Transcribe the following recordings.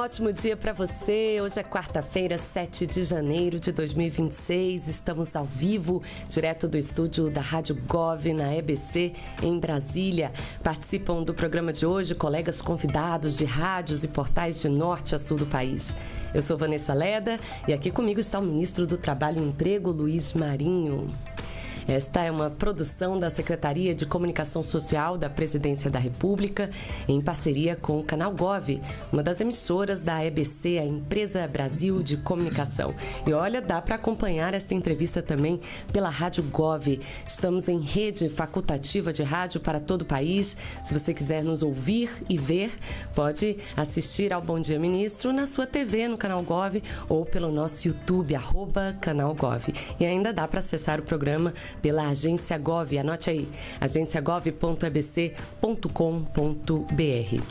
ótimo dia para você. Hoje é quarta-feira, 7 de janeiro de 2026. Estamos ao vivo, direto do estúdio da Rádio Gov, na EBC, em Brasília. Participam do programa de hoje colegas convidados de rádios e portais de norte a sul do país. Eu sou Vanessa Leda e aqui comigo está o ministro do Trabalho e Emprego, Luiz Marinho. Esta é uma produção da Secretaria de Comunicação Social da Presidência da República, em parceria com o Canal Gov, uma das emissoras da EBC, a Empresa Brasil de Comunicação. E olha, dá para acompanhar esta entrevista também pela Rádio Gov. Estamos em rede facultativa de rádio para todo o país. Se você quiser nos ouvir e ver, pode assistir ao Bom Dia Ministro na sua TV, no Canal Gov, ou pelo nosso YouTube, @Canal Gov. E ainda dá para acessar o programa pela Agência Gov, anote aí, agenciagov.ebc.com.br.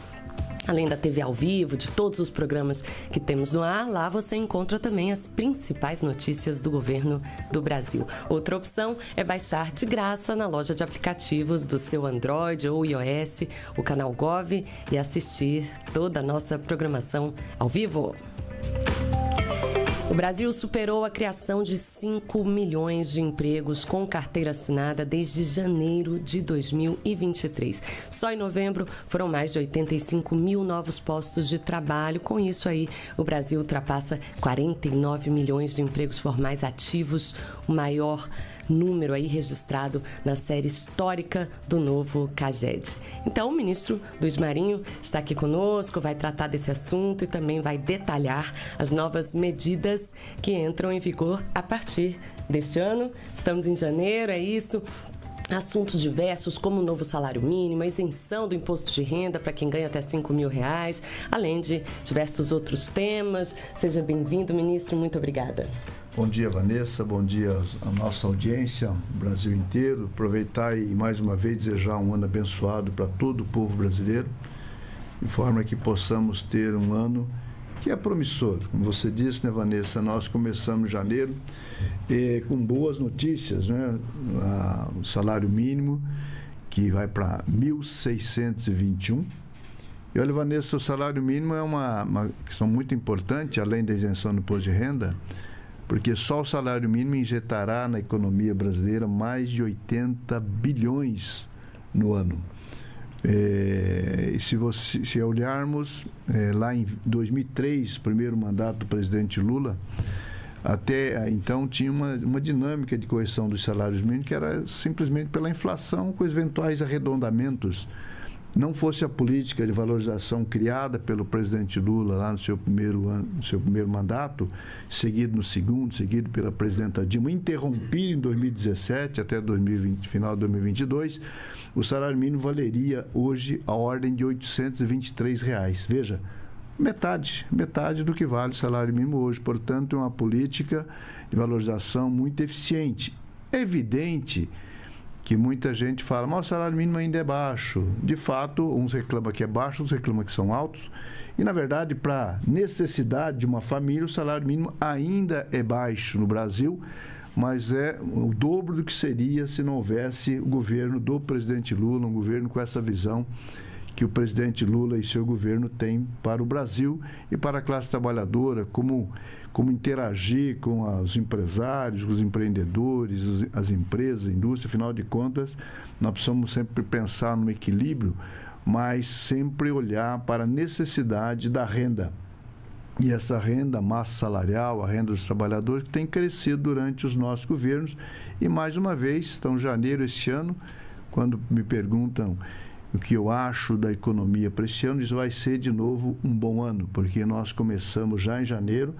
Além da TV ao vivo, de todos os programas que temos no ar, lá você encontra também as principais notícias do governo do Brasil. Outra opção é baixar de graça na loja de aplicativos do seu Android ou iOS, o Canal Gov, e assistir toda a nossa programação ao vivo. O Brasil superou a criação de 5 milhões de empregos com carteira assinada desde janeiro de 2023. Só em novembro foram mais de 85 mil novos postos de trabalho. Com isso aí, o Brasil ultrapassa 49 milhões de empregos formais ativos, o maior número aí registrado na série histórica do novo CAGED. Então, o ministro Luiz Marinho está aqui conosco, vai tratar desse assunto e também vai detalhar as novas medidas que entram em vigor a partir deste ano. Estamos em janeiro, é isso. Assuntos diversos como o novo salário mínimo, a isenção do imposto de renda para quem ganha até R$5 mil, além de diversos outros temas. Seja bem-vindo, ministro. Muito obrigada. Bom dia, Vanessa. Bom dia à nossa audiência, Brasil inteiro. Aproveitar e, mais uma vez, desejar um ano abençoado para todo o povo brasileiro, de forma que possamos ter um ano que é promissor. Como você disse, né, Vanessa, nós começamos janeiro com boas notícias, né? O salário mínimo, que vai para 1.621. E olha, Vanessa, o salário mínimo é uma questão muito importante, além da isenção do imposto de renda, porque só o salário mínimo injetará na economia brasileira mais de 80 bilhões no ano. E se olharmos lá em 2003, primeiro mandato do presidente Lula, até então tinha uma dinâmica de correção dos salários mínimos que era simplesmente pela inflação, com eventuais arredondamentos. Não fosse a política de valorização criada pelo presidente Lula lá no seu primeiro mandato, seguido no segundo, seguido pela presidenta Dilma, interrompido em 2017 até 2020, final de 2022, o salário mínimo valeria hoje a ordem de R$823. Veja, metade do que vale o salário mínimo hoje. Portanto, é uma política de valorização muito eficiente. É evidente que muita gente fala, mas o salário mínimo ainda é baixo. De fato, uns reclamam que é baixo, outros reclamam que são altos. E, na verdade, para necessidade de uma família, o salário mínimo ainda é baixo no Brasil, mas é o dobro do que seria se não houvesse o governo do presidente Lula, um governo com essa visão que o presidente Lula e seu governo têm para o Brasil e para a classe trabalhadora, como interagir com os empresários, os empreendedores, as empresas, a indústria. Afinal de contas, nós precisamos sempre pensar no equilíbrio, mas sempre olhar para a necessidade da renda. E essa renda, a massa salarial, a renda dos trabalhadores, que tem crescido durante os nossos governos. E, mais uma vez, então, janeiro este ano, quando me perguntam o que eu acho da economia para este ano, isso vai ser de novo um bom ano, porque nós começamos já em janeiro,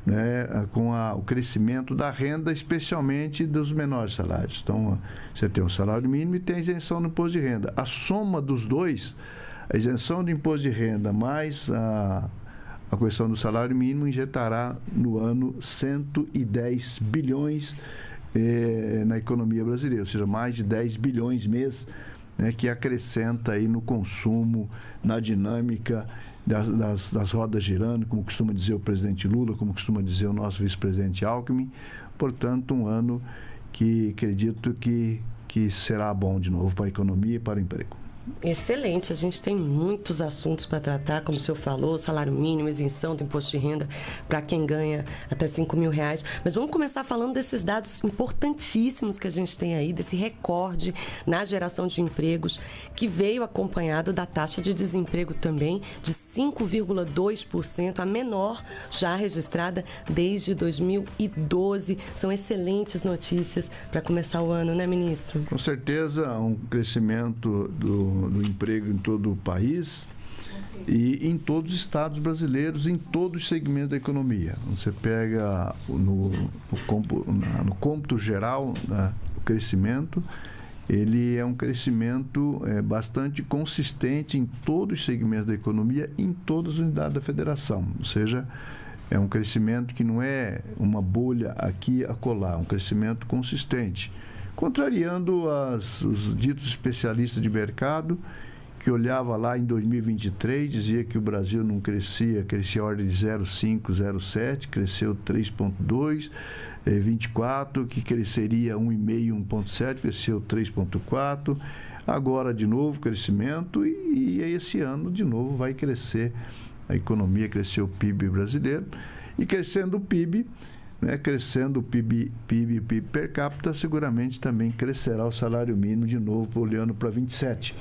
né, com o crescimento da renda, especialmente dos menores salários. Então, você tem o salário mínimo e tem a isenção do imposto de renda. A soma dos dois, a isenção do imposto de renda mais a questão do salário mínimo, injetará no ano 110 bilhões na economia brasileira, ou seja, mais de 10 bilhões mês, né, que acrescenta aí no consumo, na dinâmica das rodas girando, como costuma dizer o presidente Lula, como costuma dizer o nosso vice-presidente Alckmin. Portanto, um ano que acredito que será bom de novo para a economia e para o emprego. Excelente, a gente tem muitos assuntos para tratar, como o senhor falou, salário mínimo, isenção do imposto de renda para quem ganha até R$5.000. Mas vamos começar falando desses dados importantíssimos que a gente tem aí, desse recorde na geração de empregos, que veio acompanhado da taxa de desemprego também de 5,2%, a menor já registrada desde 2012. São excelentes notícias para começar o ano, né, ministro? Com certeza, um crescimento do emprego em todo o país e em todos os estados brasileiros, em todos os segmentos da economia. Você pega no cômputo geral, né, o crescimento, ele é um crescimento bastante consistente em todos os segmentos da economia, em todas as unidades da federação. Ou seja, é um crescimento que não é uma bolha aqui e acolá, é um crescimento consistente, contrariando os ditos especialistas de mercado, que olhava lá em 2023, dizia que o Brasil não crescia a ordem de 0,5, 0,7, cresceu 3,2, 24, que cresceria 1,5, 1,7, cresceu 3,4, agora de novo crescimento e esse ano de novo vai crescer, a economia cresceu o PIB brasileiro, e crescendo o PIB, crescendo o PIB per capita, seguramente também crescerá o salário mínimo de novo, olhando para 27.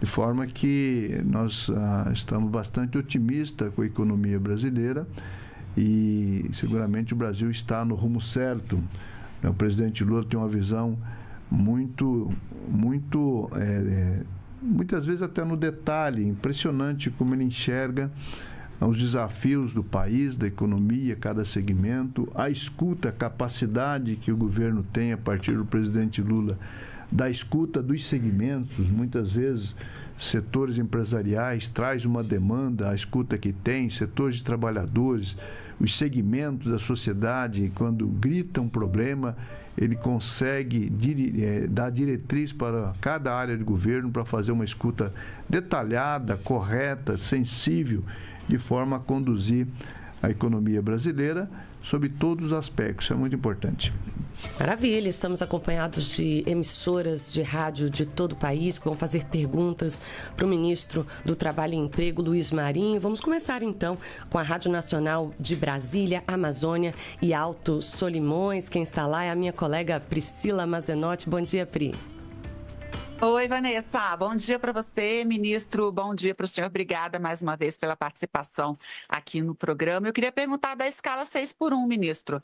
De forma que nós estamos bastante otimistas com a economia brasileira e seguramente o Brasil está no rumo certo. O presidente Lula tem uma visão muitas vezes até no detalhe, impressionante como ele enxerga os desafios do país, da economia, cada segmento, a escuta, a capacidade que o governo tem a partir do presidente Lula, da escuta dos segmentos, muitas vezes setores empresariais traz uma demanda, a escuta que tem, setores de trabalhadores, os segmentos da sociedade, quando grita um problema, ele consegue dar diretriz para cada área de governo para fazer uma escuta detalhada, correta, sensível, de forma a conduzir a economia brasileira sob todos os aspectos. Isso é muito importante. Maravilha, estamos acompanhados de emissoras de rádio de todo o país que vão fazer perguntas para o ministro do Trabalho e Emprego, Luiz Marinho. Vamos começar então com a Rádio Nacional de Brasília, Amazônia e Alto Solimões. Quem está lá é a minha colega Priscila Mazenotti. Bom dia, Pri. Oi, Vanessa. Bom dia para você, ministro. Bom dia para o senhor. Obrigada mais uma vez pela participação aqui no programa. Eu queria perguntar da escala 6x1, ministro.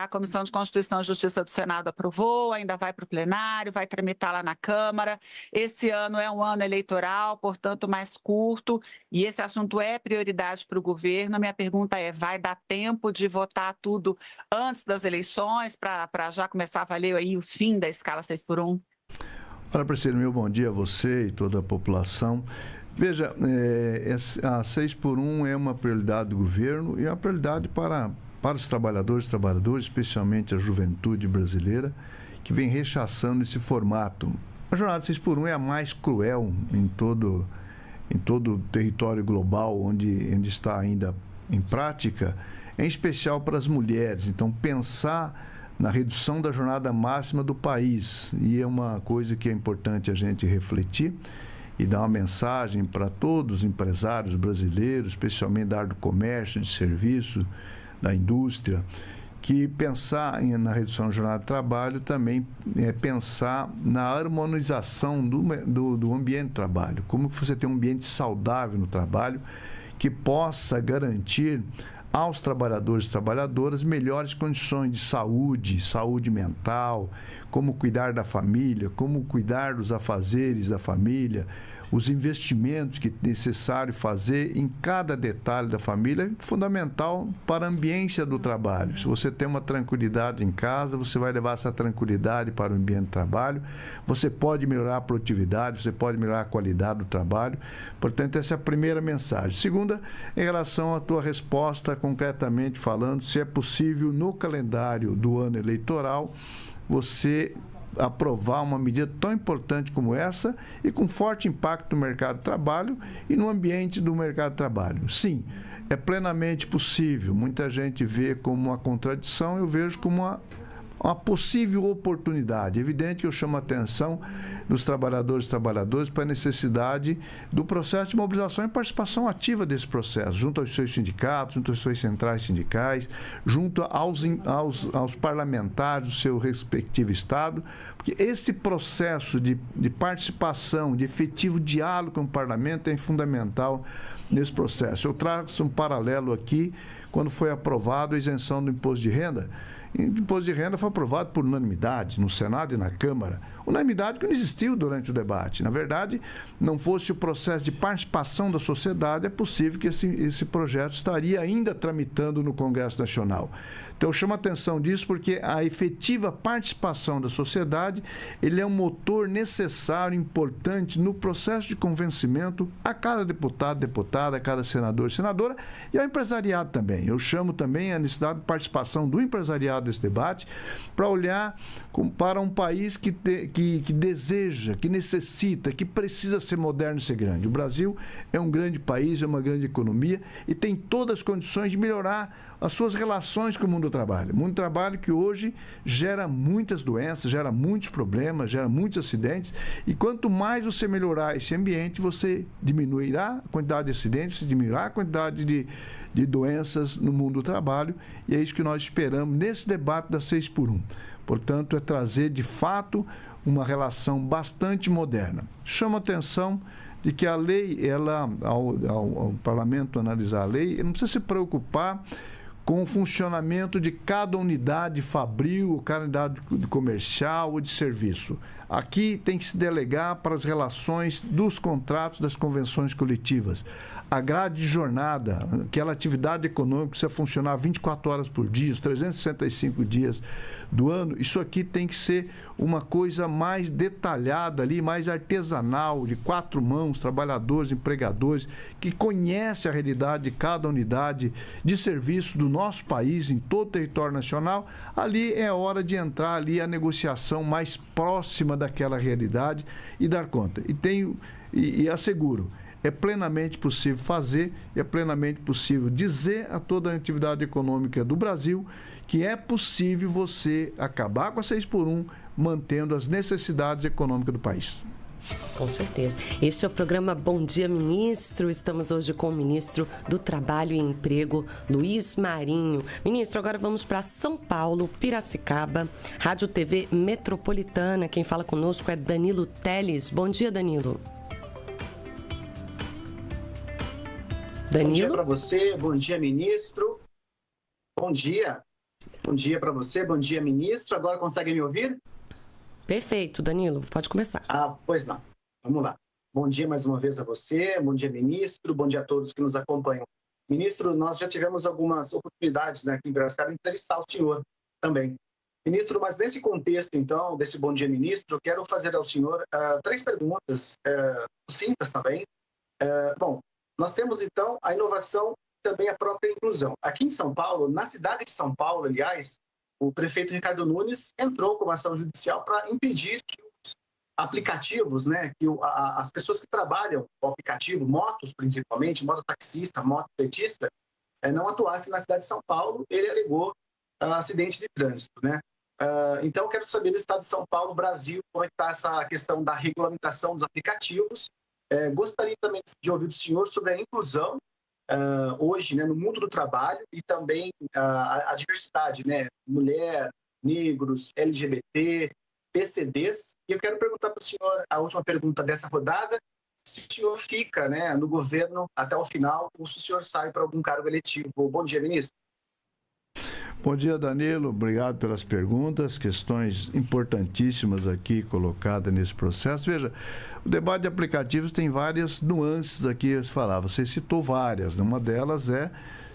A Comissão de Constituição e Justiça do Senado aprovou, ainda vai para o plenário, vai tramitar lá na Câmara. Esse ano é um ano eleitoral, portanto, mais curto, e esse assunto é prioridade para o governo. A minha pergunta é, vai dar tempo de votar tudo antes das eleições, para já começar a valer aí o fim da escala 6x1? Olha, Priscila, meu bom dia a você e toda a população. Veja, a 6x1 é uma prioridade do governo e é uma prioridade para os trabalhadores, especialmente a juventude brasileira, que vem rechaçando esse formato. A jornada 6x1 é a mais cruel em todo o território global onde está ainda em prática, em especial para as mulheres. Então, pensar na redução da jornada máxima do país, e é uma coisa que é importante a gente refletir e dar uma mensagem para todos os empresários brasileiros, especialmente da área do comércio, de serviço, da indústria, que pensar na redução da jornada de trabalho também é pensar na harmonização do ambiente de trabalho, como que você tem um ambiente saudável no trabalho, que possa garantir aos trabalhadores e trabalhadoras melhores condições de saúde mental, como cuidar da família, como cuidar dos afazeres da família, os investimentos que é necessário fazer em cada detalhe da família é fundamental para a ambiência do trabalho. Se você tem uma tranquilidade em casa, você vai levar essa tranquilidade para o ambiente de trabalho, você pode melhorar a produtividade, você pode melhorar a qualidade do trabalho. Portanto, essa é a primeira mensagem. Segunda, em relação à tua resposta, concretamente falando, se é possível no calendário do ano eleitoral, você aprovar uma medida tão importante como essa e com forte impacto no mercado de trabalho e no ambiente do mercado de trabalho. Sim, é plenamente possível. Muita gente vê como uma contradição, eu vejo como uma possível oportunidade. É evidente que eu chamo a atenção dos trabalhadores e trabalhadoras para a necessidade do processo de mobilização e participação ativa desse processo, junto aos seus sindicatos, junto às suas centrais sindicais, junto aos parlamentares do seu respectivo Estado, porque esse processo de participação, de efetivo diálogo com o parlamento é fundamental nesse processo. Eu traço um paralelo aqui, quando foi aprovado a isenção do imposto de renda. O imposto de renda foi aprovado por unanimidade no Senado e na Câmara. Unanimidade que não existiu durante o debate. Na verdade, não fosse o processo de participação da sociedade, é possível que esse projeto estaria ainda tramitando no Congresso Nacional. Então, eu chamo a atenção disso porque a efetiva participação da sociedade, ele é um motor necessário, importante no processo de convencimento a cada deputado, deputada, a cada senador, senadora e ao empresariado também. Eu chamo também a necessidade de participação do empresariado nesse debate para olhar para um país que deseja, que necessita, que precisa ser moderno e ser grande. O Brasil é um grande país, é uma grande economia e tem todas as condições de melhorar as suas relações com o mundo do trabalho. O mundo do trabalho que hoje gera muitas doenças, gera muitos problemas, gera muitos acidentes e quanto mais você melhorar esse ambiente, você diminuirá a quantidade de acidentes, você diminuirá a quantidade de doenças no mundo do trabalho e é isso que nós esperamos nesse debate da 6x1. Portanto, é trazer de fato uma relação bastante moderna. Chama a atenção de que a lei, ao parlamento analisar a lei, ele não precisa se preocupar com o funcionamento de cada unidade fabril, cada unidade comercial ou de serviço. Aqui tem que se delegar para as relações dos contratos, das convenções coletivas. A grade de jornada, aquela atividade econômica que precisa funcionar 24 horas por dia, os 365 dias do ano, isso aqui tem que ser uma coisa mais detalhada ali, mais artesanal, de 4 mãos, trabalhadores, empregadores, que conhece a realidade de cada unidade de serviço do nosso país, em todo o território nacional. Ali é hora de entrar ali a negociação mais próxima daquela realidade e dar conta. E asseguro, é plenamente possível fazer, é plenamente possível dizer a toda a atividade econômica do Brasil que é possível você acabar com a 6x1, mantendo as necessidades econômicas do país. Com certeza. Este é o programa Bom Dia, Ministro. Estamos hoje com o ministro do Trabalho e Emprego, Luiz Marinho. Ministro, agora vamos para São Paulo, Piracicaba, Rádio TV Metropolitana. Quem fala conosco é Danilo Teles. Bom dia, Danilo. Bom dia para você, bom dia, ministro. Bom dia. Bom dia para você, bom dia, ministro. Agora consegue me ouvir? Perfeito, Danilo. Pode começar. Pois não. Vamos lá. Bom dia mais uma vez a você, bom dia, ministro, bom dia a todos que nos acompanham. Ministro, nós já tivemos algumas oportunidades, né, aqui em Piracicaba de entrevistar o senhor também. Ministro, mas nesse contexto, então, desse bom dia, ministro, eu quero fazer ao senhor 3 perguntas, sucintas também. Bom, nós temos, então, a inovação e também a própria inclusão. Aqui em São Paulo, na cidade de São Paulo, aliás, o prefeito Ricardo Nunes entrou com uma ação judicial para impedir que os aplicativos, né, que as pessoas que trabalham com o aplicativo, motos principalmente, mototaxista, motofretista, não atuassem na cidade de São Paulo. Ele alegou acidente de trânsito, né? Então, eu quero saber do estado de São Paulo, Brasil, como é que está essa questão da regulamentação dos aplicativos. Gostaria também de ouvir do senhor sobre a inclusão hoje, né, no mundo do trabalho e também a diversidade, né, mulher, negros, LGBT, PCDs. E eu quero perguntar para o senhor, a última pergunta dessa rodada, se o senhor fica, né, no governo até o final ou se o senhor sai para algum cargo eletivo. Bom dia, ministro. Bom dia, Danilo. Obrigado pelas perguntas, questões importantíssimas aqui colocadas nesse processo. Veja, o debate de aplicativos tem várias nuances aqui a se falar. Você citou várias. Uma delas é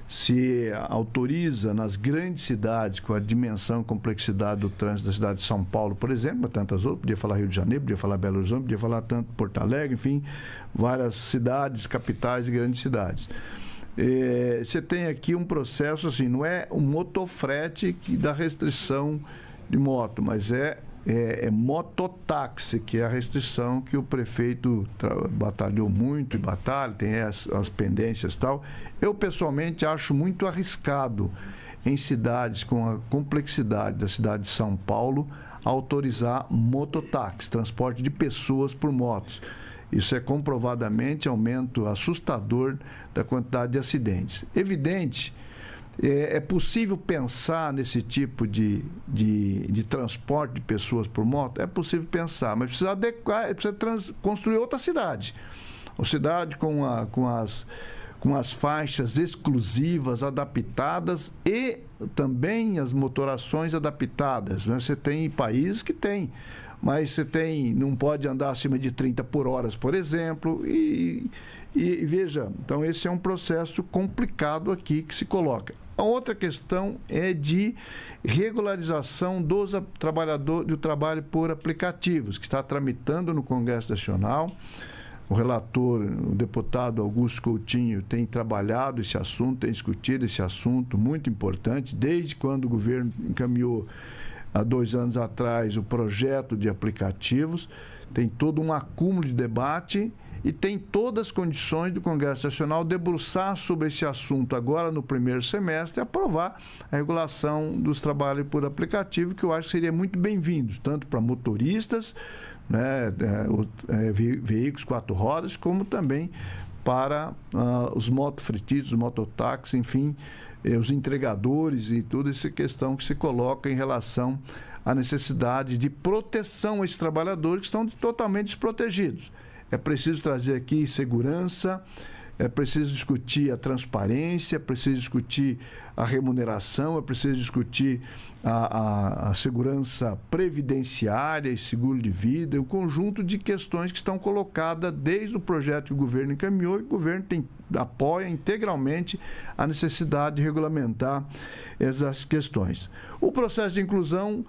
se autoriza nas grandes cidades, com a dimensão e complexidade do trânsito da cidade de São Paulo, por exemplo, mas tantas outras, podia falar Rio de Janeiro, podia falar Belo Horizonte, podia falar tanto Porto Alegre, enfim, várias cidades, capitais e grandes cidades. Você tem aqui um processo assim, não é um motofrete que dá restrição de moto, mas é mototáxi, que é a restrição que o prefeito batalhou muito e batalha, tem as pendências e tal. Eu, pessoalmente, acho muito arriscado em cidades com a complexidade da cidade de São Paulo, autorizar mototáxi, transporte de pessoas por motos. Isso é comprovadamente aumento assustador da quantidade de acidentes. Evidente, é possível pensar nesse tipo de transporte de pessoas por moto? É possível pensar, mas precisa adequar, precisa construir outra cidade. Uma cidade com as faixas exclusivas adaptadas e também as motorações adaptadas, né? Você tem países que tem, mas não pode andar acima de 30 por hora, por exemplo, e veja, então esse é um processo complicado aqui que se coloca. A outra questão é de regularização dos trabalhadores do trabalho por aplicativos, que está tramitando no Congresso Nacional. O relator, o deputado Augusto Coutinho, tem trabalhado esse assunto, tem discutido esse assunto, muito importante, desde quando o governo encaminhou, há 2 anos atrás, o projeto de aplicativos. Tem todo um acúmulo de debate e tem todas as condições do Congresso Nacional debruçar sobre esse assunto agora no primeiro semestre e aprovar a regulação dos trabalhos por aplicativo, que eu acho que seria muito bem-vindo, tanto para motoristas, né, veículos 4 rodas, como também para os motofretitos, os mototáxis, enfim, os entregadores e toda essa questão que se coloca em relação à necessidade de proteção a esses trabalhadores que estão totalmente desprotegidos. É preciso trazer aqui segurança, é preciso discutir a transparência, é preciso discutir a remuneração, é preciso discutir a segurança previdenciária e seguro de vida, um conjunto de questões que estão colocadas desde o projeto que o governo encaminhou, e o governo apoia integralmente a necessidade de regulamentar essas questões. O processo de inclusão,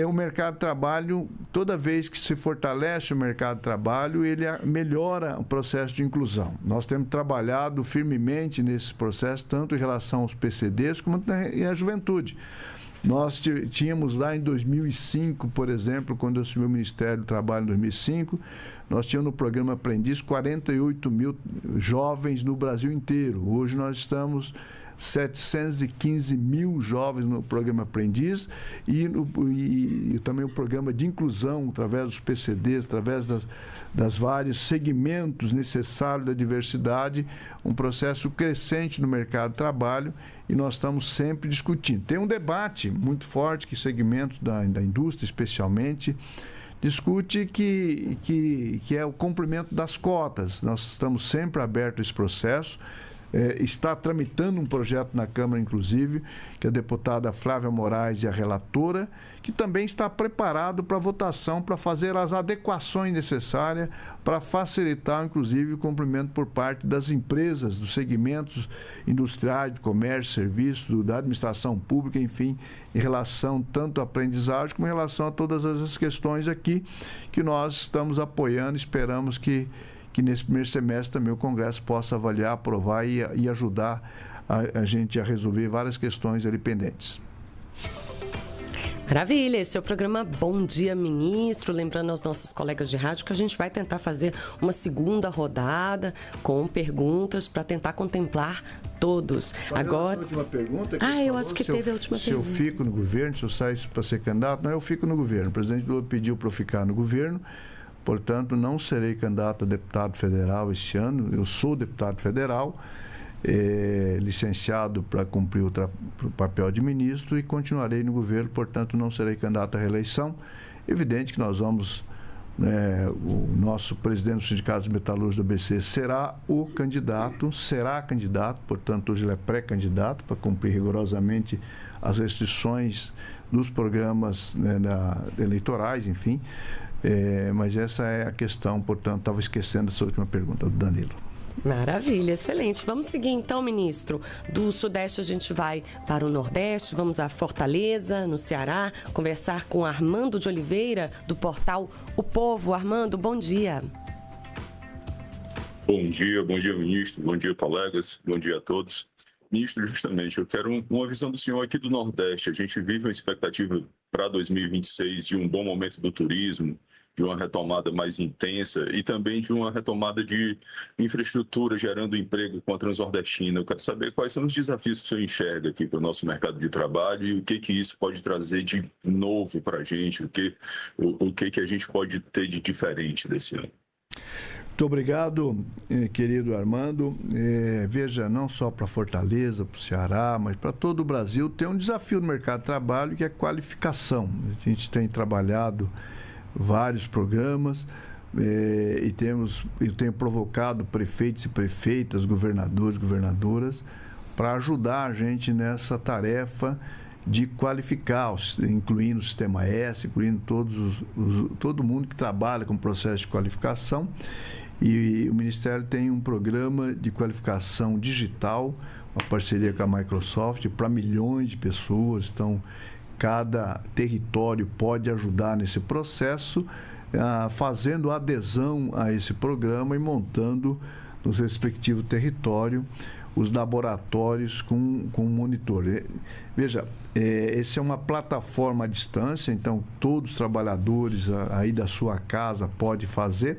o mercado de trabalho, toda vez que se fortalece o mercado de trabalho, ele melhora o processo de inclusão. Nós temos trabalhado firmemente nesse processo, tanto em relação aos PCDs como à juventude. Nós tínhamos lá em 2005, por exemplo, quando eu assumi o Ministério do Trabalho em 2005, nós tínhamos no programa Aprendiz 48 mil jovens no Brasil inteiro. Hoje nós estamos 715 mil jovens no programa Aprendiz e também o programa de inclusão através dos PCDs, através das vários segmentos necessários da diversidade, um processo crescente no mercado de trabalho, e nós estamos sempre discutindo. Tem um debate muito forte que segmentos da indústria, especialmente, discute que é o cumprimento das cotas. Nós estamos sempre abertos a esse processo. Está tramitando um projeto na Câmara, inclusive, que a deputada Flávia Moraes e a relatora, que também está preparado para votação, para fazer as adequações necessárias, para facilitar, inclusive, o cumprimento por parte das empresas, dos segmentos industriais, do comércio, serviços, da administração pública, enfim, em relação tanto à aprendizagem como em relação a todas as questões aqui que nós estamos apoiando. Esperamos que nesse primeiro semestre também o Congresso possa avaliar, aprovar e ajudar a gente a resolver várias questões ali pendentes. Maravilha, esse é o programa Bom Dia Ministro, lembrando aos nossos colegas de rádio que a gente vai tentar fazer uma segunda rodada com perguntas para tentar contemplar todos. Agora, a última pergunta eu acho que teve a última pergunta. Se eu fico no governo, se eu saio para ser candidato, não, eu fico no governo. O presidente Lula pediu para eu ficar no governo. Portanto, não serei candidato a deputado federal este ano. Eu sou deputado federal, licenciado para cumprir o papel de ministro, e continuarei no governo. Portanto, não serei candidato à reeleição. Evidente que nós vamos... o nosso presidente do Sindicato dos Metalúrgicos do ABC será candidato, portanto, hoje ele é pré-candidato para cumprir rigorosamente as restrições dos programas, né, eleitorais, enfim. Mas essa é a questão, portanto, estava esquecendo essa última pergunta do Danilo. Maravilha, excelente. Vamos seguir então, ministro. Do Sudeste a gente vai para o Nordeste, vamos a Fortaleza, no Ceará, conversar com Armando de Oliveira, do portal O Povo. Armando, bom dia. Bom dia, ministro, bom dia, colegas, bom dia a todos. Ministro, justamente, eu quero uma visão do senhor aqui do Nordeste. A gente vive uma expectativa para 2026 de um bom momento do turismo, de uma retomada mais intensa e também de uma retomada de infraestrutura gerando emprego com a Transnordestina. Eu quero saber quais são os desafios que o senhor enxerga aqui para o nosso mercado de trabalho e o que isso pode trazer de novo para a gente, o que a gente pode ter de diferente desse ano. Muito obrigado, querido Armando. Veja, não só para Fortaleza, para o Ceará, mas para todo o Brasil, tem um desafio no mercado de trabalho que é qualificação. A gente tem trabalhado vários programas e eu tenho provocado prefeitos e prefeitas, governadores, governadoras, para ajudar a gente nessa tarefa de qualificar, incluindo o Sistema S, incluindo todo mundo que trabalha com o processo de qualificação. E o Ministério tem um programa de qualificação digital, uma parceria com a Microsoft, para milhões de pessoas. Então, cada território pode ajudar nesse processo, fazendo adesão a esse programa e montando no respectivo território os laboratórios com monitor. Veja, essa é uma plataforma à distância, então todos os trabalhadores aí da sua casa podem fazer,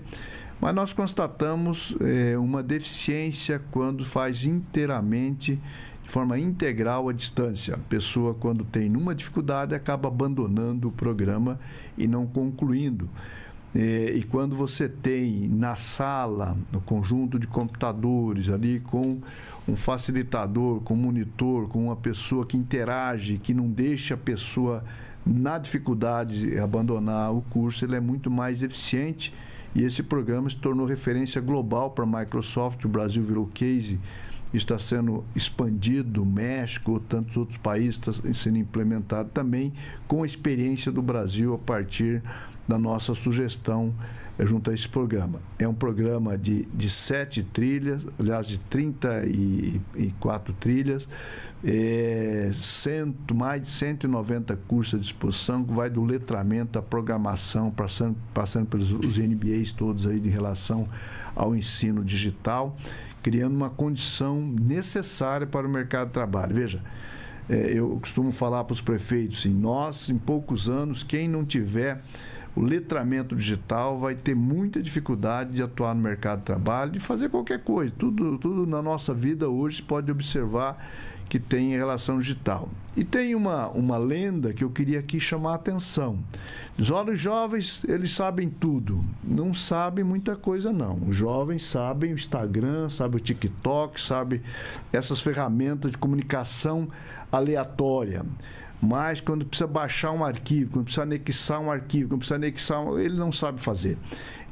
mas nós constatamos uma deficiência quando faz inteiramente, de forma integral à distância. A pessoa, quando tem uma dificuldade, acaba abandonando o programa e não concluindo. E quando você tem na sala, no conjunto de computadores, ali com um facilitador, com um monitor, com uma pessoa que interage, que não deixa a pessoa na dificuldade abandonar o curso, ele é muito mais eficiente. E esse programa se tornou referência global para a Microsoft, o Brasil virou case, está sendo expandido, México, tantos outros países, está sendo implementado também, com a experiência do Brasil a partir da nossa sugestão junto a esse programa. É um programa de 7 trilhas, aliás, de 34 trilhas, mais de 190 cursos à disposição, que vai do letramento à programação, passando pelos MBAs todos aí em relação ao ensino digital, criando uma condição necessária para o mercado de trabalho. Veja, eu costumo falar para os prefeitos, assim, nós, em poucos anos, quem não tiver o letramento digital vai ter muita dificuldade de atuar no mercado de trabalho, de fazer qualquer coisa. Tudo na nossa vida hoje se pode observar que tem relação digital. E tem uma lenda que eu queria aqui chamar a atenção. Os jovens, eles sabem tudo. Não sabem muita coisa, não. Os jovens sabem o Instagram, sabem o TikTok, sabem essas ferramentas de comunicação aleatória. Mas quando precisa baixar um arquivo, quando precisa anexar um arquivo, quando precisa anexar, ele não sabe fazer.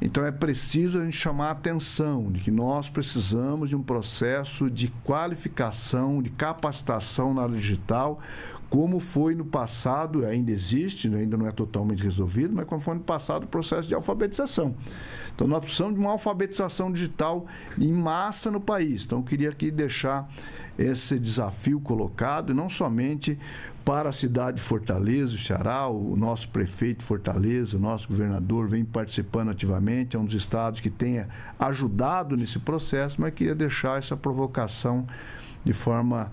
Então é preciso a gente chamar a atenção de que nós precisamos de um processo de qualificação, de capacitação na área digital, como foi no passado, ainda existe, ainda não é totalmente resolvido, mas como foi no passado o processo de alfabetização. Então nós precisamos de uma alfabetização digital em massa no país. Então eu queria aqui deixar esse desafio colocado, não somente para a cidade de Fortaleza, o Ceará, o nosso prefeito de Fortaleza, o nosso governador vem participando ativamente, é um dos estados que tenha ajudado nesse processo, mas queria deixar essa provocação de forma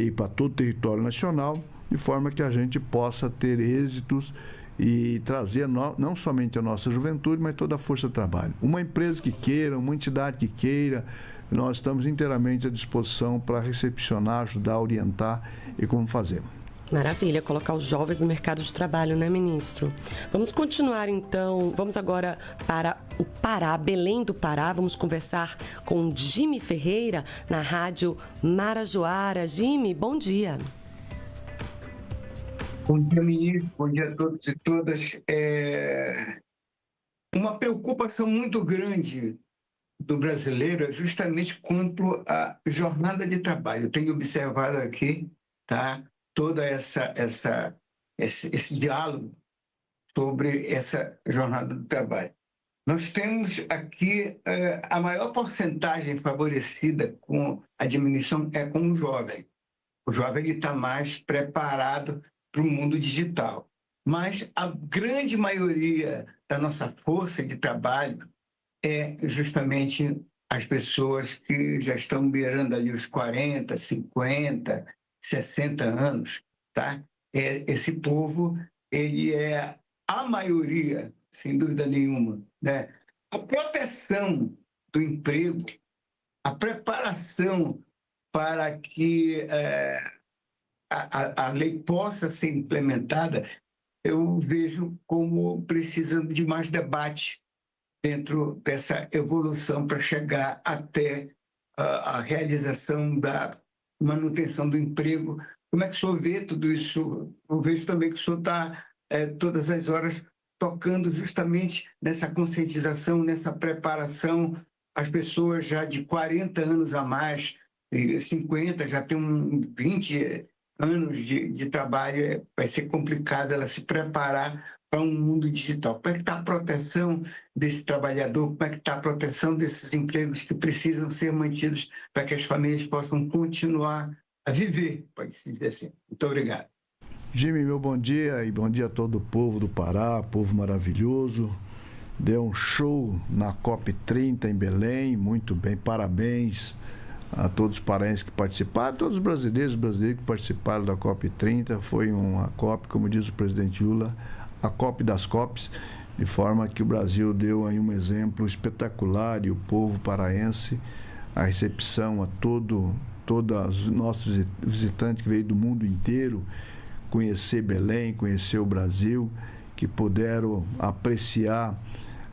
ir para todo o território nacional, de forma que a gente possa ter êxitos e trazer não somente a nossa juventude, mas toda a força de trabalho. Uma empresa que queira, uma entidade que queira, nós estamos inteiramente à disposição para recepcionar, ajudar, orientar e como fazer. Maravilha, colocar os jovens no mercado de trabalho, né, ministro? Vamos continuar, então. Vamos agora para o Pará, Belém do Pará. Vamos conversar com Jimmy Ferreira, na rádio Marajoara. Jimmy, bom dia. Bom dia, ministro. Bom dia a todos e todas. Uma preocupação muito grande do brasileiro é justamente quanto à jornada de trabalho. Eu tenho observado aqui, tá? Todo esse diálogo sobre essa jornada do trabalho. Nós temos aqui a maior porcentagem favorecida com a diminuição é com o jovem. O jovem está mais preparado para o mundo digital. Mas a grande maioria da nossa força de trabalho é justamente as pessoas que já estão beirando ali os 40, 50, 60 anos, tá? Esse povo, ele é a maioria, sem dúvida nenhuma, né? A proteção do emprego, a preparação para que a lei possa ser implementada, eu vejo como precisando de mais debate dentro dessa evolução para chegar até a realização da manutenção do emprego. Como é que o senhor vê tudo isso? Eu vejo também que o senhor está todas as horas tocando justamente nessa conscientização, nessa preparação. As pessoas já de 40 anos a mais, 50, já tem 20 anos de trabalho, vai ser complicado ela se preparar para um mundo digital. Como é que está a proteção desse trabalhador? Como é que está a proteção desses empregos que precisam ser mantidos para que as famílias possam continuar a viver, pode-se dizer assim. Muito obrigado. Jimmy, meu bom dia e bom dia a todo o povo do Pará, povo maravilhoso. Deu um show na COP30 em Belém, muito bem, parabéns a todos os paraenses que participaram, todos os brasileiros que participaram da COP30. Foi uma COP, como diz o presidente Lula, a COP das COPs, de forma que o Brasil deu aí um exemplo espetacular e o povo paraense, a recepção a todos os nossos visitantes que veio do mundo inteiro conhecer Belém, conhecer o Brasil, que puderam apreciar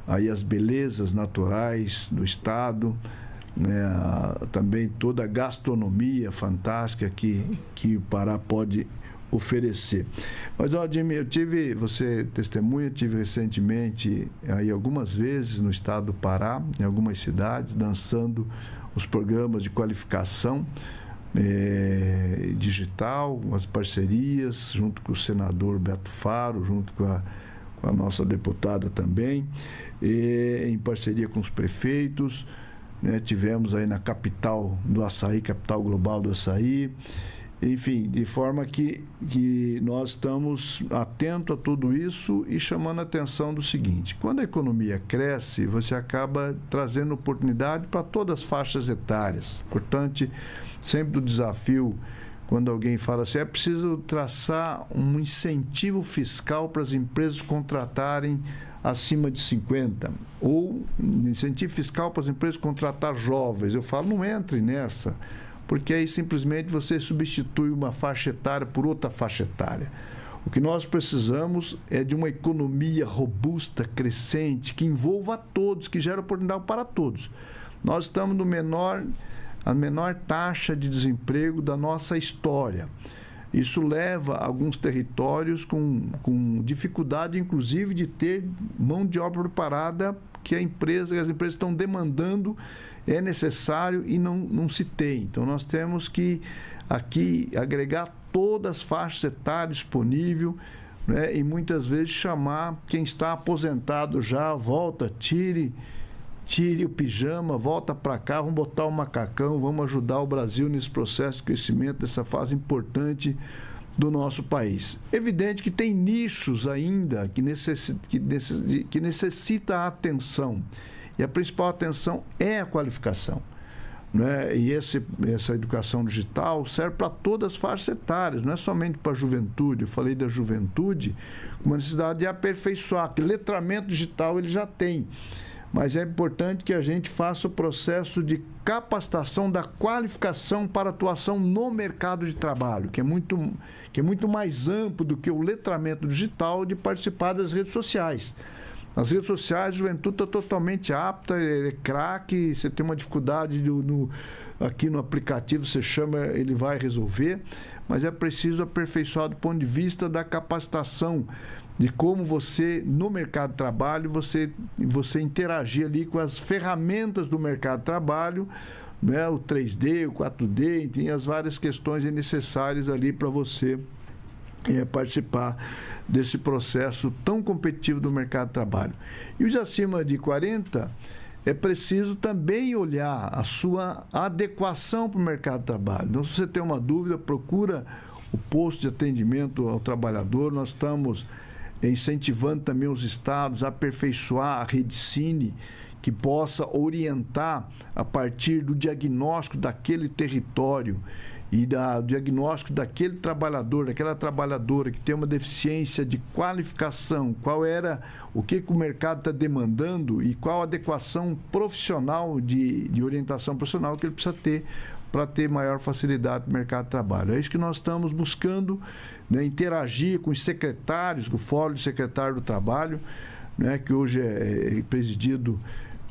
aí as belezas naturais do estado, né? Também toda a gastronomia fantástica que o Pará pode oferecer. Mas, ó, Jimmy, você testemunha, tive recentemente aí algumas vezes no estado do Pará, em algumas cidades, dançando os programas de qualificação digital, as parcerias, junto com o senador Beto Faro, junto com a nossa deputada também, em parceria com os prefeitos, né? Tivemos aí na capital do açaí, capital global do açaí, enfim, de forma que nós estamos atentos a tudo isso e chamando a atenção do seguinte: quando a economia cresce, você acaba trazendo oportunidade para todas as faixas etárias. Portanto, sempre o desafio, quando alguém fala assim, é preciso traçar um incentivo fiscal para as empresas contratarem acima de 50, ou incentivo fiscal para as empresas contratar jovens. Eu falo, não entre nessa, porque aí simplesmente você substitui uma faixa etária por outra faixa etária. O que nós precisamos é de uma economia robusta, crescente, que envolva a todos, que gere oportunidade para todos. Nós estamos a menor taxa de desemprego da nossa história. Isso leva alguns territórios com dificuldade, inclusive, de ter mão de obra preparada que as empresas estão demandando, é necessário e não se tem. Então, nós temos que aqui agregar todas as faixas etárias disponíveis, né, e muitas vezes chamar quem está aposentado já, volta, tire o pijama, volta para cá, vamos botar o macacão, vamos ajudar o Brasil nesse processo de crescimento, dessa fase importante do nosso país. Evidente que tem nichos ainda que necessita atenção, e a principal atenção é a qualificação, né? E essa educação digital serve para todas as faixas etárias, não é somente para a juventude. Eu falei da juventude com uma necessidade de aperfeiçoar, que letramento digital ele já tem, mas é importante que a gente faça o processo de capacitação da qualificação para atuação no mercado de trabalho, que é muito mais amplo do que o letramento digital de participar das redes sociais. Nas redes sociais, a juventude está totalmente apta, é craque, você tem uma dificuldade aqui no aplicativo, você chama, ele vai resolver, mas é preciso aperfeiçoar do ponto de vista da capacitação, de como você, no mercado de trabalho, você interagir ali com as ferramentas do mercado de trabalho, né? O 3D, o 4D, tem as várias questões necessárias ali para você participar desse processo tão competitivo do mercado de trabalho. E os acima de 40, é preciso também olhar a sua adequação para o mercado de trabalho. Então, se você tem uma dúvida, procura o posto de atendimento ao trabalhador. Nós estamos incentivando também os estados a aperfeiçoar a rede Cine, que possa orientar a partir do diagnóstico daquele território e do diagnóstico daquele trabalhador, daquela trabalhadora que tem uma deficiência de qualificação, o que o mercado está demandando e qual a adequação profissional de orientação profissional que ele precisa ter para ter maior facilidade no mercado de trabalho. É isso que nós estamos buscando, né, interagir com os secretários, com o Fórum de Secretário do Trabalho, né, que hoje é presidido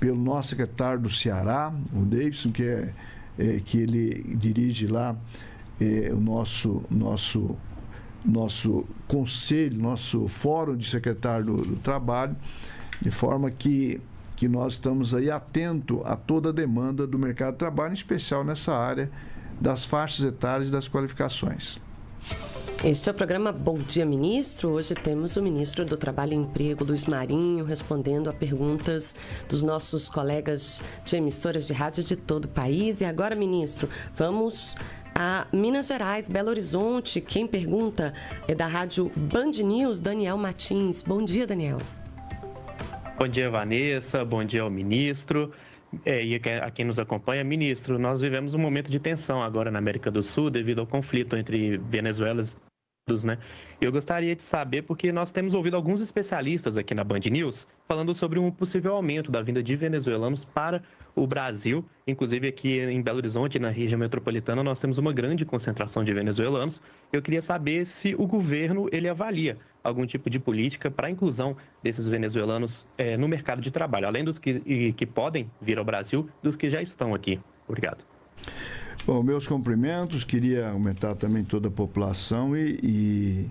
pelo nosso secretário do Ceará, o Davidson, que ele dirige lá o nosso conselho, nosso Fórum de Secretário do Trabalho, de forma que nós estamos aí atentos a toda a demanda do mercado de trabalho, em especial nessa área das faixas etárias e das qualificações. Este é o programa Bom Dia, Ministro. Hoje temos o ministro do Trabalho e Emprego, Luiz Marinho, respondendo a perguntas dos nossos colegas de emissoras de rádio de todo o país. E agora, ministro, vamos a Minas Gerais, Belo Horizonte. Quem pergunta é da rádio Band News, Daniel Martins. Bom dia, Daniel. Bom dia, Vanessa. Bom dia ao ministro. E a quem nos acompanha, ministro, nós vivemos um momento de tensão agora na América do Sul devido ao conflito entre Venezuela e Estados Unidos, né? Eu gostaria de saber, porque nós temos ouvido alguns especialistas aqui na Band News falando sobre um possível aumento da vinda de venezuelanos para o Brasil. Inclusive aqui em Belo Horizonte, na região metropolitana, nós temos uma grande concentração de venezuelanos. Eu queria saber se o governo ele avalia algum tipo de política para a inclusão desses venezuelanos no mercado de trabalho, além dos que podem vir ao Brasil, dos que já estão aqui. Obrigado. Bom, meus cumprimentos, queria aumentar também toda a população e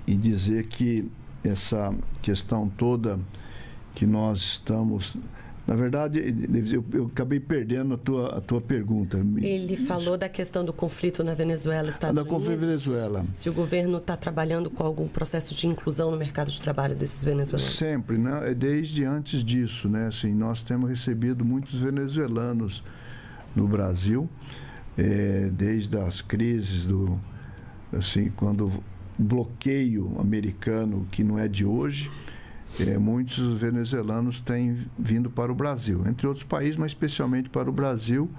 dizer que essa questão toda que nós estamos... Na verdade, eu acabei perdendo a tua pergunta. Ele falou da questão do conflito na Venezuela, Estados Unidos. Da conflito Venezuela. Se o governo está trabalhando com algum processo de inclusão no mercado de trabalho desses venezuelanos. Sempre, né? Desde antes disso, né? Assim, nós temos recebido muitos venezuelanos no Brasil, desde as crises quando o bloqueio americano, que não é de hoje, muitos venezuelanos têm vindo para o Brasil, entre outros países, mas especialmente para o Brasil.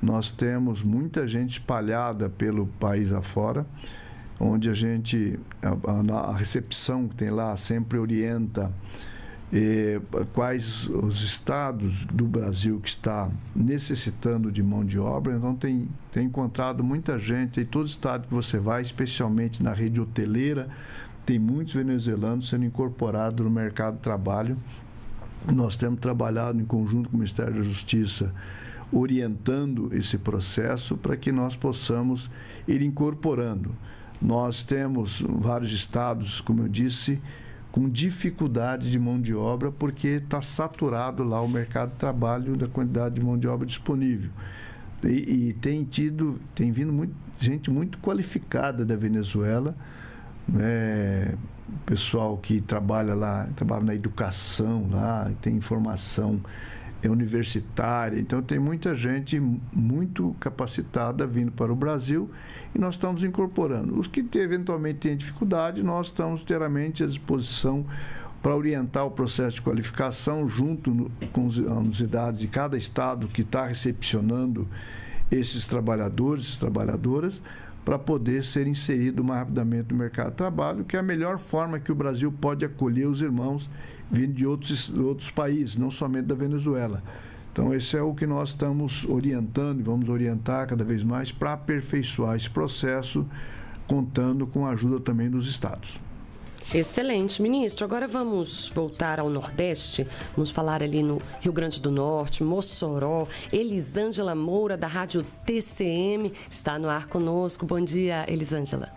Nós temos muita gente espalhada pelo país afora, onde a recepção que tem lá sempre orienta quais os estados do Brasil que está necessitando de mão de obra. Então tem encontrado muita gente em todo estado que você vai, especialmente na rede hoteleira, tem muitos venezuelanos sendo incorporados no mercado de trabalho. Nós temos trabalhado em conjunto com o Ministério da Justiça, orientando esse processo para que nós possamos ir incorporando. Nós temos vários estados, como eu disse, com dificuldade de mão de obra, porque está saturado lá o mercado de trabalho da quantidade de mão de obra disponível. E tem vindo gente muito qualificada da Venezuela, pessoal que trabalha na educação lá, tem formação universitária. Então tem muita gente muito capacitada vindo para o Brasil e nós estamos incorporando. Os que eventualmente têm dificuldade, nós estamos inteiramente à disposição para orientar o processo de qualificação junto com as universidades de cada estado que está recepcionando esses trabalhadores, essas trabalhadoras, para poder ser inserido mais rapidamente no mercado de trabalho, que é a melhor forma que o Brasil pode acolher os irmãos vindo de outros países, não somente da Venezuela. Então, esse é o que nós estamos orientando e vamos orientar cada vez mais para aperfeiçoar esse processo, contando com a ajuda também dos estados. Excelente, ministro. Agora vamos voltar ao Nordeste. Vamos falar ali no Rio Grande do Norte, Mossoró. Elisângela Moura, da Rádio TCM, está no ar conosco. Bom dia, Elisângela.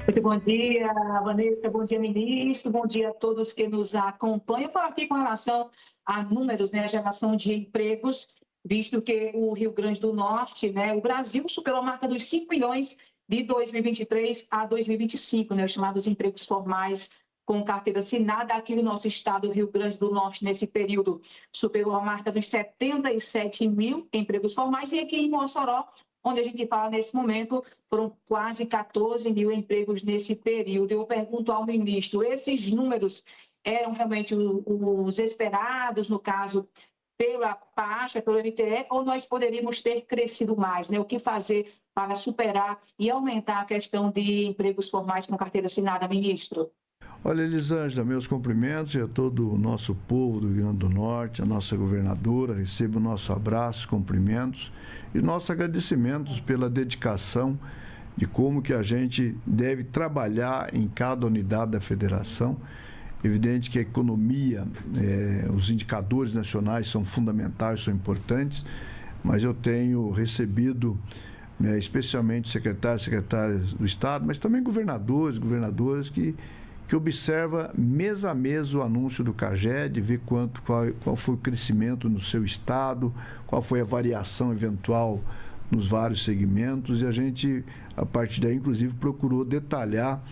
Muito bom dia, Vanessa. Bom dia, ministro. Bom dia a todos que nos acompanham. Eu falo aqui com relação a números, a geração de empregos, visto que o Rio Grande do Norte, o Brasil superou a marca dos 5 milhões de 2023 a 2025, os chamados empregos formais com carteira assinada. Aqui no nosso estado, o Rio Grande do Norte, nesse período, superou a marca dos 77 mil empregos formais. E aqui em Mossoró, onde a gente fala nesse momento, foram quase 14 mil empregos nesse período. Eu pergunto ao ministro, esses números eram realmente os esperados, no caso, pela pasta, pelo MTE, ou nós poderíamos ter crescido mais, né? O que fazer para superar e aumentar a questão de empregos formais com carteira assinada, ministro? Olha, Elisângela, meus cumprimentos e a todo o nosso povo do Rio Grande do Norte, a nossa governadora, receba o nosso abraço, cumprimentos e nossos agradecimentos pela dedicação de como que a gente deve trabalhar em cada unidade da federação. Evidente que a economia, os indicadores nacionais são fundamentais, são importantes, mas eu tenho recebido, especialmente secretários do Estado, mas também governadoras que observa mês a mês o anúncio do CAGED, ver qual foi o crescimento no seu estado, qual foi a variação eventual nos vários segmentos, e a gente, a partir daí, inclusive, procurou detalhar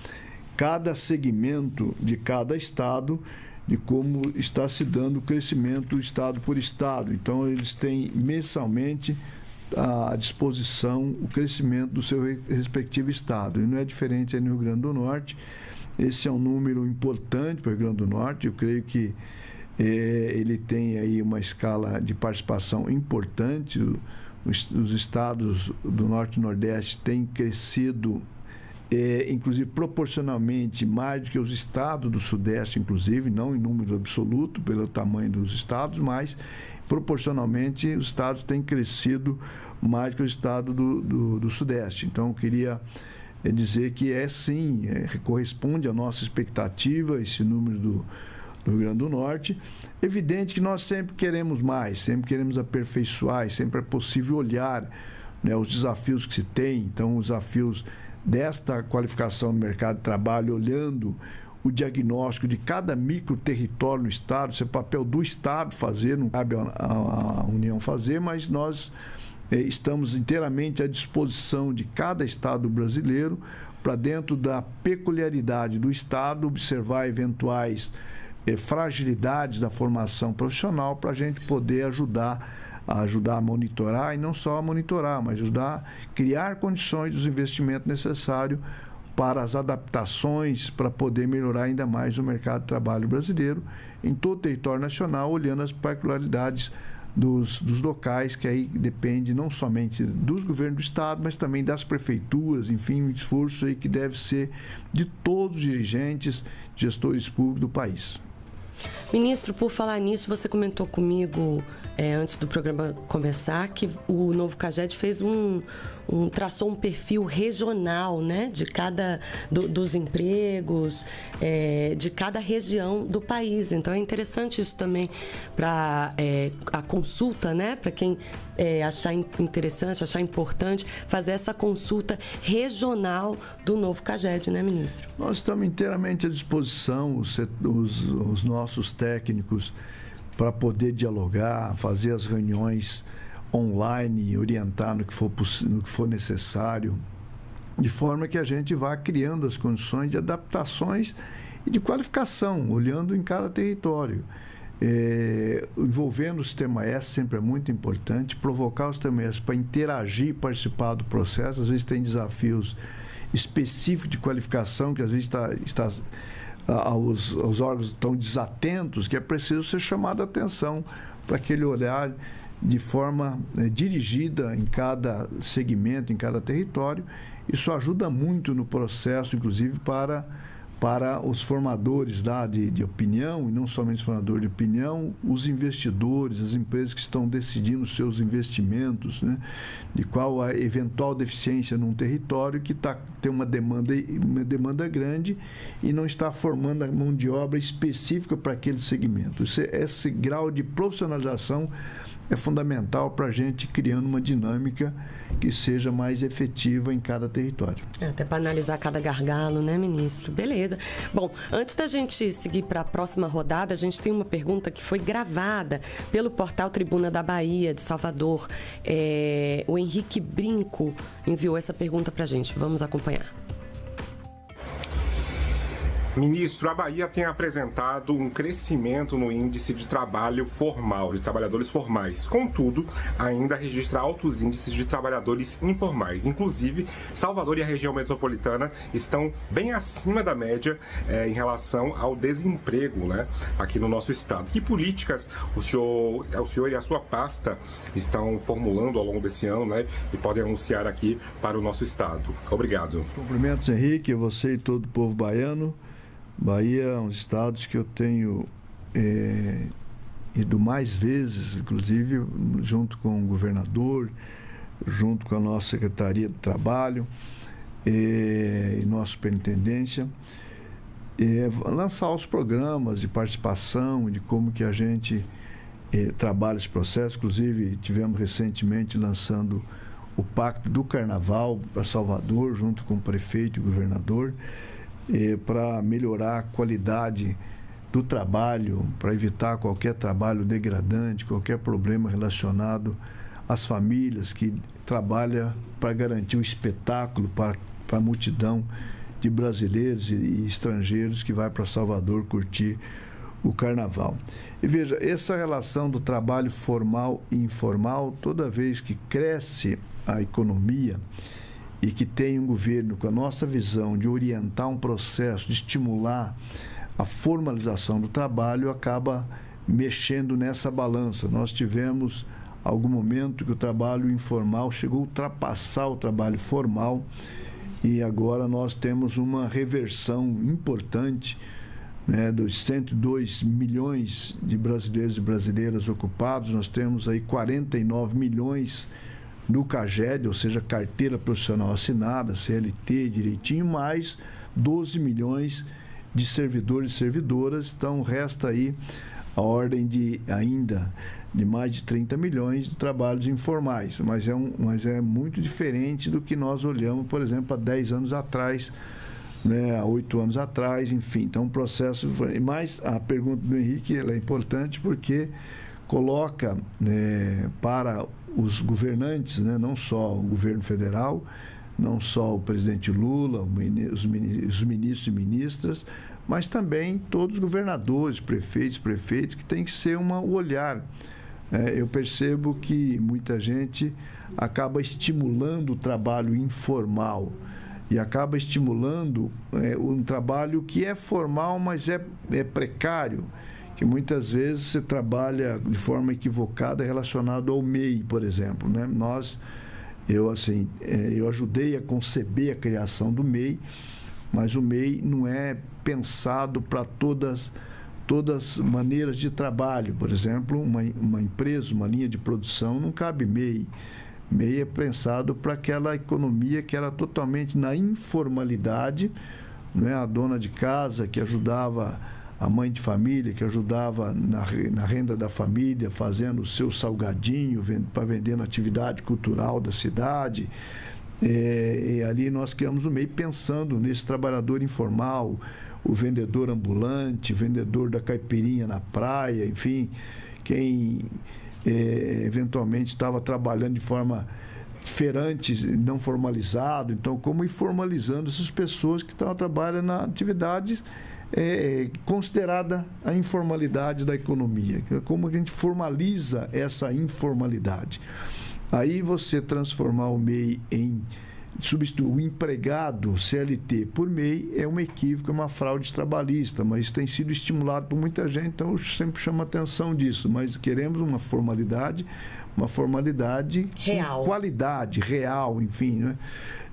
cada segmento de cada estado, de como está se dando o crescimento estado por estado. Então, eles têm mensalmente à disposição o crescimento do seu respectivo estado. E não é diferente aí no Rio Grande do Norte. Esse é um número importante para o Rio Grande do Norte. Eu creio que ele tem aí uma escala de participação importante. Os estados do Norte e Nordeste têm crescido, inclusive proporcionalmente, mais do que os estados do Sudeste, inclusive, não em número absoluto, pelo tamanho dos estados, mas proporcionalmente os estados têm crescido mais do que o estado do Sudeste. Então, eu queria dizer que sim, corresponde à nossa expectativa, esse número do Rio Grande do Norte. Evidente que nós sempre queremos mais, sempre queremos aperfeiçoar, e sempre é possível olhar, os desafios que se tem. Então, os desafios desta qualificação no mercado de trabalho, olhando o diagnóstico de cada micro território no Estado, isso é papel do Estado fazer, não cabe à União fazer, mas nós estamos inteiramente à disposição de cada estado brasileiro para, dentro da peculiaridade do estado, observar eventuais fragilidades da formação profissional para a gente poder ajudar a monitorar, e não só a monitorar, mas ajudar a criar condições dos investimentos necessários para as adaptações, para poder melhorar ainda mais o mercado de trabalho brasileiro em todo o território nacional, olhando as peculiaridades dos locais, que aí depende não somente dos governos do Estado, mas também das prefeituras, enfim, um esforço aí que deve ser de todos os dirigentes, gestores públicos do país. Ministro, por falar nisso, você comentou comigo antes do programa começar que o novo CAGED fez traçou um perfil regional, né, de dos empregos, de cada região do país. Então é interessante isso também para a consulta, né, para quem achar interessante, achar importante fazer essa consulta regional do novo CAGED, né, ministro? Nós estamos inteiramente à disposição, os nossos técnicos, para poder dialogar, fazer as reuniões online, orientar no que for necessário, de forma que a gente vá criando as condições de adaptações e de qualificação, olhando em cada território. Envolvendo o Sistema S sempre é muito importante, provocar o Sistema S para interagir e participar do processo. Às vezes tem desafios específicos de qualificação, que às vezes os órgãos estão desatentos, que é preciso ser chamado a atenção para aquele olhar de forma dirigida em cada segmento, em cada território. Isso ajuda muito no processo, inclusive para os formadores de opinião, e não somente os formadores de opinião, os investidores, as empresas que estão decidindo seus investimentos, né, de qual a eventual deficiência num território que tem uma demanda grande e não está formando a mão de obra específica para aquele segmento. Esse grau de profissionalização é fundamental para a gente criando uma dinâmica que seja mais efetiva em cada território. Até para analisar cada gargalo, né, ministro? Beleza. Bom, antes da gente seguir para a próxima rodada, a gente tem uma pergunta que foi gravada pelo portal Tribuna da Bahia, de Salvador. O Henrique Brinco enviou essa pergunta para a gente. Vamos acompanhar. Ministro, a Bahia tem apresentado um crescimento no índice de trabalho formal, de trabalhadores formais. Contudo, ainda registra altos índices de trabalhadores informais. Inclusive, Salvador e a região metropolitana estão bem acima da média em relação ao desemprego, né, aqui no nosso estado. Que políticas o senhor e a sua pasta estão formulando ao longo desse ano, né, e podem anunciar aqui para o nosso estado? Obrigado. Cumprimentos, Henrique, a você e todo o povo baiano. Bahia é um dos estados que eu tenho ido mais vezes, inclusive junto com o governador, junto com a nossa Secretaria de Trabalho e nossa superintendência, lançar os programas de participação, de como que a gente trabalha esse processo. Inclusive, tivemos recentemente lançando o Pacto do Carnaval para Salvador, junto com o prefeito e o governador, para melhorar a qualidade do trabalho, para evitar qualquer trabalho degradante, qualquer problema relacionado às famílias que trabalham para garantir o espetáculo para a multidão de brasileiros e estrangeiros que vai para Salvador curtir o carnaval. E veja, essa relação do trabalho formal e informal, toda vez que cresce a economia e que tem um governo com a nossa visão de orientar um processo, de estimular a formalização do trabalho, acaba mexendo nessa balança. Nós tivemos algum momento que o trabalho informal chegou a ultrapassar o trabalho formal e agora nós temos uma reversão importante, né, dos 102 milhões de brasileiros e brasileiras ocupados. Nós temos aí 49 milhões no CAGED, ou seja, carteira profissional assinada, CLT direitinho, mais 12 milhões de servidores e servidoras. Então, resta aí a ordem de ainda de mais de 30 milhões de trabalhos informais. Mas é muito diferente do que nós olhamos, por exemplo, há 10 anos atrás, né, há 8 anos atrás, enfim. Então, o processo... Mas a pergunta do Henrique ela é importante porque coloca para os governantes, né, não só o governo federal, não só o presidente Lula, os ministros e ministras, mas também todos os governadores, prefeitos, que tem que ser o olhar. Eu percebo que muita gente acaba estimulando o trabalho informal e acaba estimulando um trabalho que é formal, mas é precário, que muitas vezes você trabalha de forma equivocada relacionado ao MEI, por exemplo, né? Eu ajudei a conceber a criação do MEI, mas o MEI não é pensado para todas as maneiras de trabalho. Por exemplo, uma empresa, uma linha de produção, não cabe MEI. MEI é pensado para aquela economia que era totalmente na informalidade, né? A dona de casa que ajudava a mãe de família, que ajudava na renda da família, fazendo o seu salgadinho para vender na atividade cultural da cidade. E ali nós criamos o MEI pensando nesse trabalhador informal, o vendedor ambulante, vendedor da caipirinha na praia, enfim, quem eventualmente estava trabalhando de forma feirante, não formalizado. Então, como ir formalizando essas pessoas que estavam trabalhando na atividade considerada a informalidade da economia, como a gente formaliza essa informalidade. Aí você transformar o MEI substituir o empregado CLT por MEI é um equívoco, é uma fraude trabalhista, mas tem sido estimulado por muita gente, então eu sempre chamo a atenção disso, mas queremos uma formalidade real, com qualidade, real, enfim, né?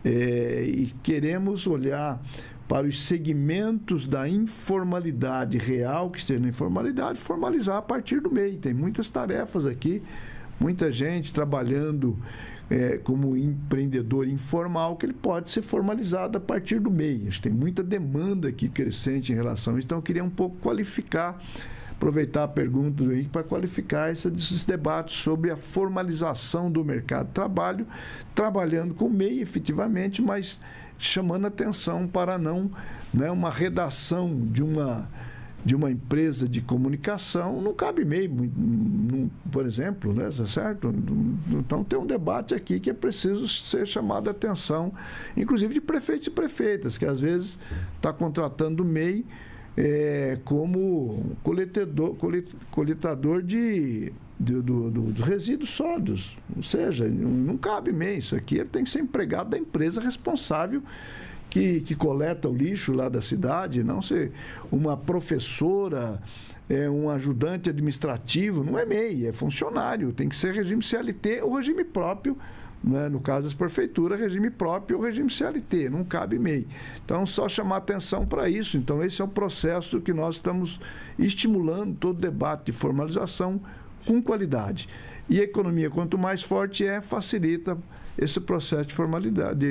E queremos olhar para os segmentos da informalidade real, que esteja na informalidade, formalizar a partir do MEI. Tem muitas tarefas aqui, muita gente trabalhando como empreendedor informal, que ele pode ser formalizado a partir do MEI. Tem muita demanda aqui crescente em relação a isso. Então, eu queria um pouco qualificar, aproveitar a pergunta do Henrique para qualificar esses debates sobre a formalização do mercado de trabalho, trabalhando com o MEI efetivamente, mas chamando atenção para não uma redação de de uma empresa de comunicação, não cabe MEI, por exemplo, né, certo? Então tem um debate aqui que é preciso ser chamado a atenção, inclusive de prefeitos e prefeitas, que às vezes está contratando MEI como coletador dos resíduos sólidos, ou seja, não cabe MEI, isso aqui tem que ser empregado da empresa responsável que coleta o lixo lá da cidade, não ser uma professora, um ajudante administrativo, não é MEI, é funcionário, tem que ser regime CLT ou regime próprio, né? No caso das prefeituras, regime próprio ou regime CLT, não cabe MEI. Então, só chamar atenção para isso. Então, esse é o processo que nós estamos estimulando, todo debate de formalização com qualidade. E a economia, quanto mais forte facilita esse processo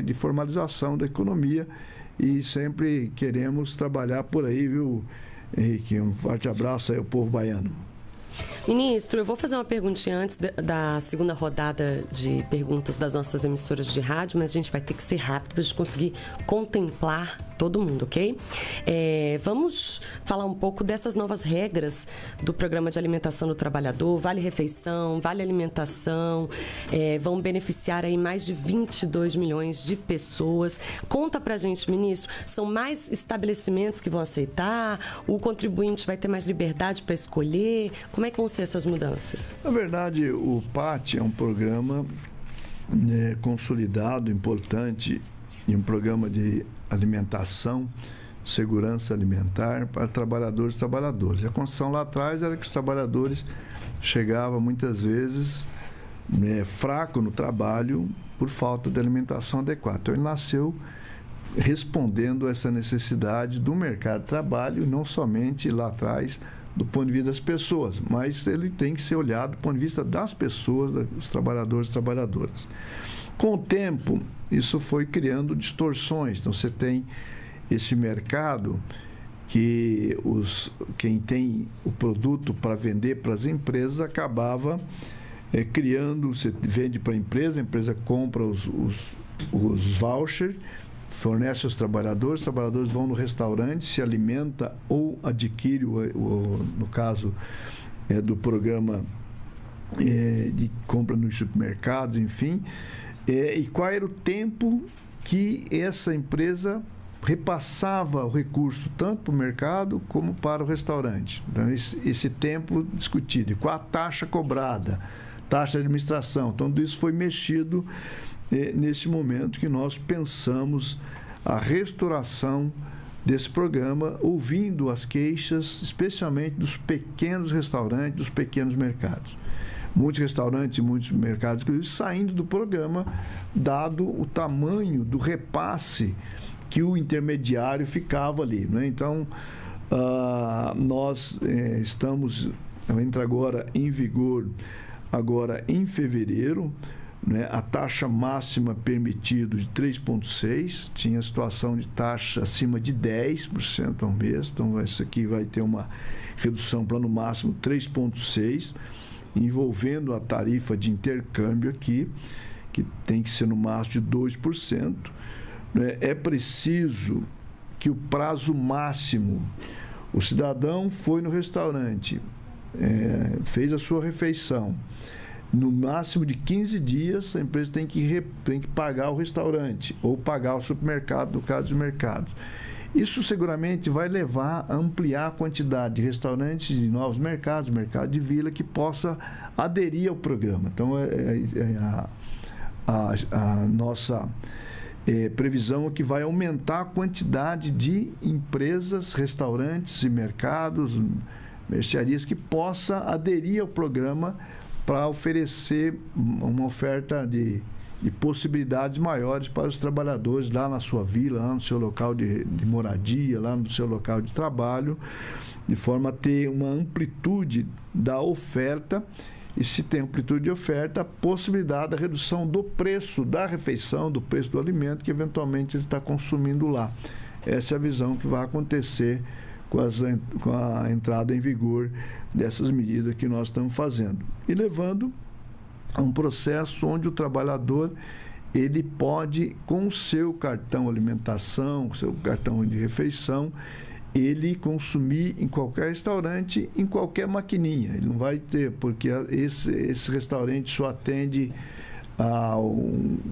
de formalização da economia, e sempre queremos trabalhar por aí, viu, Henrique? Um forte abraço aí ao povo baiano. Ministro, eu vou fazer uma perguntinha antes da segunda rodada de perguntas das nossas emissoras de rádio, mas a gente vai ter que ser rápido para a gente conseguir contemplar todo mundo, ok? Vamos falar um pouco dessas novas regras do Programa de Alimentação do Trabalhador, Vale Refeição, Vale Alimentação, vão beneficiar aí mais de 22 milhões de pessoas. Conta pra gente, ministro, são mais estabelecimentos que vão aceitar? O contribuinte vai ter mais liberdade para escolher? Como é que vão ser essas mudanças? Na verdade, o PAT é um programa consolidado, importante, e um programa de alimentação, segurança alimentar para trabalhadores e trabalhadoras. A construção lá atrás era que os trabalhadores chegavam muitas vezes fraco no trabalho por falta de alimentação adequada. Então ele nasceu respondendo a essa necessidade do mercado de trabalho, não somente lá atrás do ponto de vista das pessoas, mas ele tem que ser olhado do ponto de vista das pessoas, dos trabalhadores e trabalhadoras. Com o tempo, isso foi criando distorções. Então, você tem esse mercado que quem tem o produto para vender para as empresas acabava criando, você vende para a empresa compra os vouchers, fornece aos trabalhadores vão no restaurante, se alimenta ou adquire, no caso do programa de compra nos supermercados, enfim. E qual era o tempo que essa empresa repassava o recurso tanto para o mercado como para o restaurante. Então, esse tempo discutido. E qual a taxa cobrada, taxa de administração. Então, tudo isso foi mexido nesse momento que nós pensamos a restauração desse programa, ouvindo as queixas, especialmente dos pequenos restaurantes, dos pequenos mercados. Muitos restaurantes e muitos mercados, inclusive, saindo do programa, dado o tamanho do repasse que o intermediário ficava ali, né? Então, nós entra agora em vigor, agora em fevereiro, né? A taxa máxima permitida de 3,6%, tinha situação de taxa acima de 10% ao mês, então isso aqui vai ter uma redução para no máximo 3,6%, envolvendo a tarifa de intercâmbio aqui, que tem que ser no máximo de 2%. Né? É preciso que o prazo máximo, o cidadão foi no restaurante, fez a sua refeição, no máximo de 15 dias a empresa tem que pagar o restaurante ou pagar o supermercado, no caso dos mercados. Isso seguramente vai levar a ampliar a quantidade de restaurantes de novos mercados, mercado de vila, que possa aderir ao programa. Então, a nossa previsão é que vai aumentar a quantidade de empresas, restaurantes e mercados, mercearias que possa aderir ao programa para oferecer uma oferta de possibilidades maiores para os trabalhadores lá na sua vila, lá no seu local de moradia, lá no seu local de trabalho, de forma a ter uma amplitude da oferta, e se tem amplitude de oferta, a possibilidade da redução do preço da refeição, do preço do alimento que eventualmente ele está consumindo lá. Essa é a visão que vai acontecer com a entrada em vigor dessas medidas que nós estamos fazendo. E levando a um processo onde o trabalhador ele pode, com o seu cartão alimentação, o seu cartão de refeição, ele consumir em qualquer restaurante, em qualquer maquininha. Ele não vai ter, porque esse restaurante só atende ao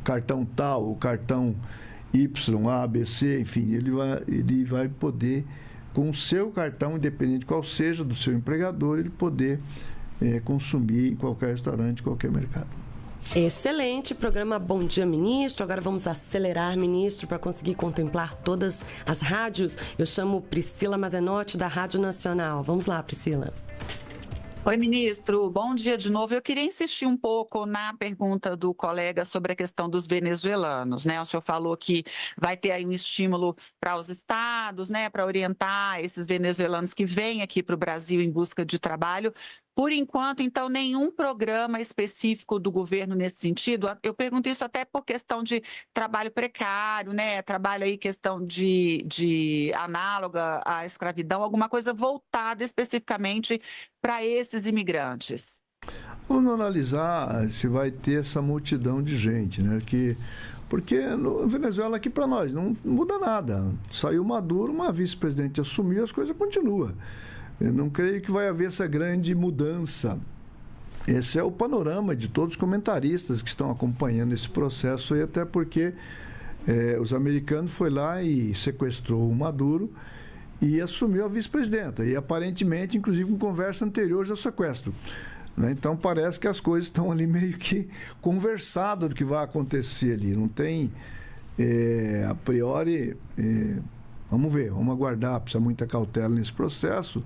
cartão tal, o cartão Y, A, B, C, enfim, ele vai poder, com o seu cartão, independente qual seja do seu empregador, ele poder consumir em qualquer restaurante, em qualquer mercado. Excelente programa. Bom dia, ministro. Agora vamos acelerar, ministro, para conseguir contemplar todas as rádios. Eu chamo Priscila Mazenotti, da Rádio Nacional. Vamos lá, Priscila. Oi, ministro. Bom dia de novo. Eu queria insistir um pouco na pergunta do colega sobre a questão dos venezuelanos, né? O senhor falou que vai ter aí um estímulo para os estados, né, para orientar esses venezuelanos que vêm aqui para o Brasil em busca de trabalho. Por enquanto, então, nenhum programa específico do governo nesse sentido. Eu pergunto isso até por questão de trabalho precário, né? Trabalho aí, questão de análoga à escravidão, alguma coisa voltada especificamente para esses imigrantes. Vamos analisar se vai ter essa multidão de gente, né? Porque no Venezuela aqui para nós não muda nada. Saiu Maduro, uma vice-presidente assumiu, as coisas continuam. Eu não creio que vai haver essa grande mudança. Esse é o panorama de todos os comentaristas que estão acompanhando esse processo, e até porque os americanos foi lá e sequestrou o Maduro e assumiu a vice-presidenta. E aparentemente, inclusive, com conversa anterior ao sequestro. Né? Então parece que as coisas estão ali meio que conversadas do que vai acontecer ali. Não tem, a priori... Vamos ver, vamos aguardar, precisa muita cautela nesse processo,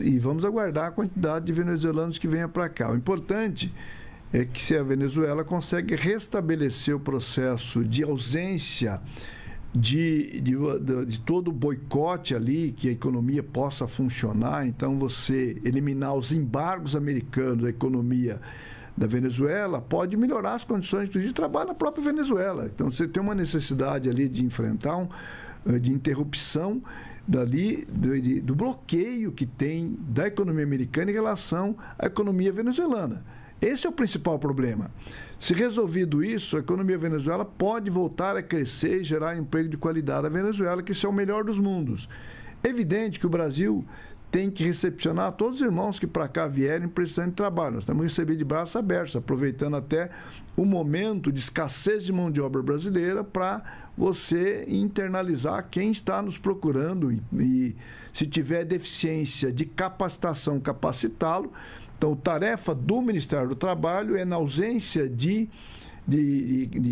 e vamos aguardar a quantidade de venezuelanos que venha para cá. O importante é que se a Venezuela consegue restabelecer o processo de ausência de todo o boicote ali, que a economia possa funcionar, então você eliminar os embargos americanos da economia da Venezuela, pode melhorar as condições de trabalho na própria Venezuela. Então você tem uma necessidade ali de enfrentar de interrupção do bloqueio que tem da economia americana em relação à economia venezuelana. Esse é o principal problema. Se resolvido isso, a economia venezuela pode voltar a crescer e gerar emprego de qualidade à Venezuela, que isso é o melhor dos mundos. É evidente que o Brasil tem que recepcionar todos os irmãos que para cá vierem precisando de trabalho. Nós estamos recebendo de braços abertos, aproveitando até o momento de escassez de mão de obra brasileira para você internalizar quem está nos procurando e se tiver deficiência de capacitação, capacitá-lo. Então, tarefa do Ministério do Trabalho é, na ausência de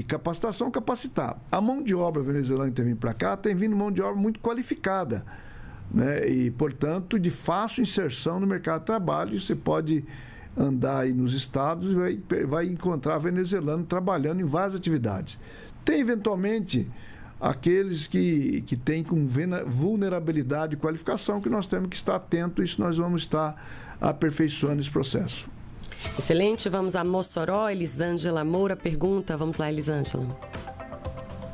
capacitação, capacitar. A mão de obra venezuelana que tem vindo para cá tem vindo mão de obra muito qualificada, né? E, portanto, de fácil inserção no mercado de trabalho. Você pode andar aí nos estados e vai encontrar venezuelano trabalhando em várias atividades. Tem, eventualmente, aqueles que têm com vulnerabilidade e qualificação, que nós temos que estar atentos, isso nós vamos estar aperfeiçoando esse processo. Excelente, vamos a Mossoró. Elisângela Moura pergunta. Vamos lá, Elisângela.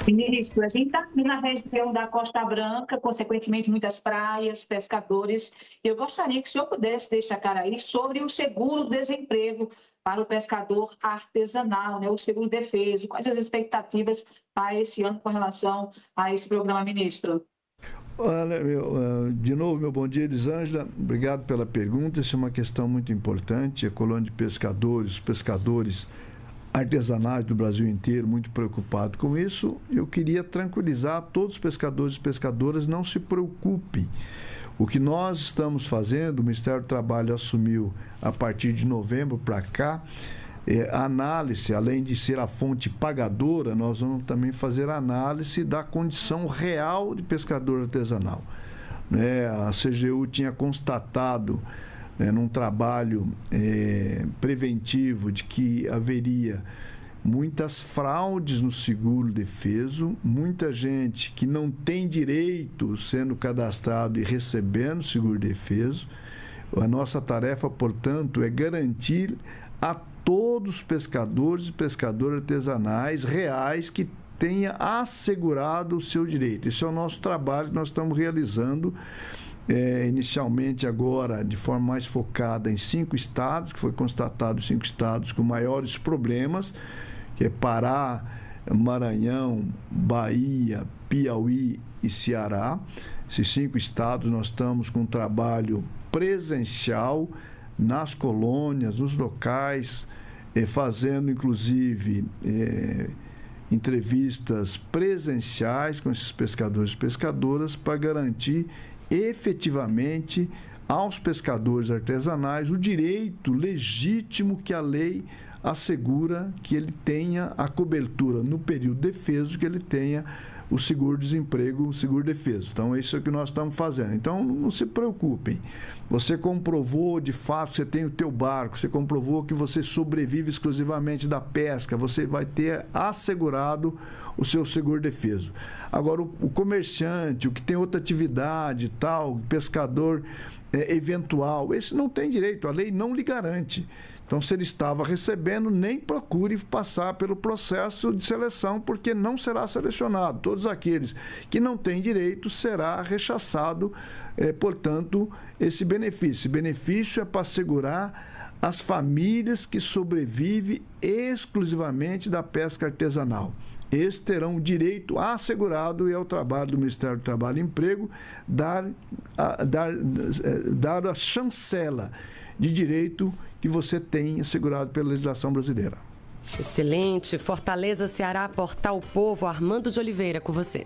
Ministro, a gente está aqui na região da Costa Branca, consequentemente muitas praias, pescadores. Eu gostaria que o senhor pudesse destacar aí sobre o seguro-desemprego para o pescador artesanal, né, o seguro-defeso. Quais as expectativas para esse ano com relação a esse programa, ministro? Olha, de novo, meu bom dia, Elisângela. Obrigado pela pergunta. Essa é uma questão muito importante. A colônia de pescadores, os pescadores artesanais do Brasil inteiro, muito preocupado com isso. Eu queria tranquilizar todos os pescadores e pescadoras, não se preocupem. O que nós estamos fazendo, o Ministério do Trabalho assumiu a partir de novembro para cá, a análise, além de ser a fonte pagadora, nós vamos também fazer a análise da condição real de pescador artesanal. A CGU tinha constatado, num trabalho preventivo, de que haveria muitas fraudes no seguro-defeso, muita gente que não tem direito sendo cadastrado e recebendo seguro-defeso. A nossa tarefa, portanto, é garantir a todos os pescadores e pescadoras artesanais reais que tenha assegurado o seu direito. Esse é o nosso trabalho que nós estamos realizando, inicialmente agora de forma mais focada em 5 estados, que foi constatado 5 estados com maiores problemas, que é Pará, Maranhão, Bahia, Piauí e Ceará. esses 5 estados, nós estamos com um trabalho presencial nas colônias, nos locais, fazendo inclusive entrevistas presenciais com esses pescadores e pescadoras para garantir efetivamente aos pescadores artesanais o direito legítimo que a lei assegura, que ele tenha a cobertura no período defeso, que ele tenha o seguro-desemprego, o seguro-defeso. Então, isso é o que nós estamos fazendo. Então, não se preocupem. Você comprovou, de fato, você tem o teu barco, você comprovou que você sobrevive exclusivamente da pesca, você vai ter assegurado o seu seguro-defeso. Agora, o comerciante, o que tem outra atividade, tal, o pescador eventual, esse não tem direito, a lei não lhe garante. Então, se ele estava recebendo, nem procure passar pelo processo de seleção, porque não será selecionado. Todos aqueles que não têm direito será rechaçado, portanto, esse benefício. Esse benefício é para assegurar as famílias que sobrevivem exclusivamente da pesca artesanal. Esses terão o direito assegurado, e é o trabalho do Ministério do Trabalho e Emprego dar a chancela de direito que você tem assegurado pela legislação brasileira. Excelente. Fortaleza, Ceará, Portal Povo, Armando de Oliveira, com você.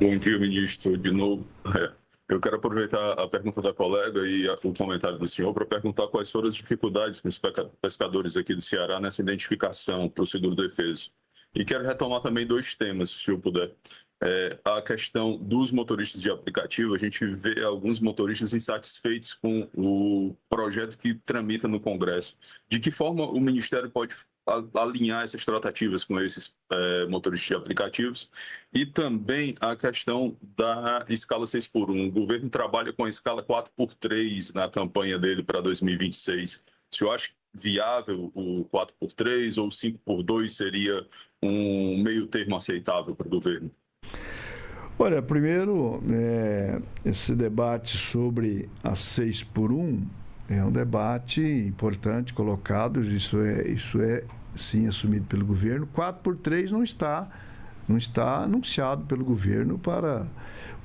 Bom dia, ministro, de novo. Eu quero aproveitar a pergunta da colega e o comentário do senhor para perguntar quais foram as dificuldades com os pescadores aqui do Ceará nessa identificação para o seguro-defeso. E quero retomar também 2 temas, se o senhor puder. A questão dos motoristas de aplicativo. A gente vê alguns motoristas insatisfeitos com o projeto que tramita no Congresso. De que forma o Ministério pode alinhar essas tratativas com esses motoristas de aplicativos? E também a questão da escala 6x1. O governo trabalha com a escala 4x3 na campanha dele para 2026. O senhor acha viável o 4x3 ou 5x2 seria um meio termo aceitável para o governo? Olha, primeiro, esse debate sobre a 6x1 é um debate importante colocado, isso é sim assumido pelo governo. 4x3 não está anunciado pelo governo para...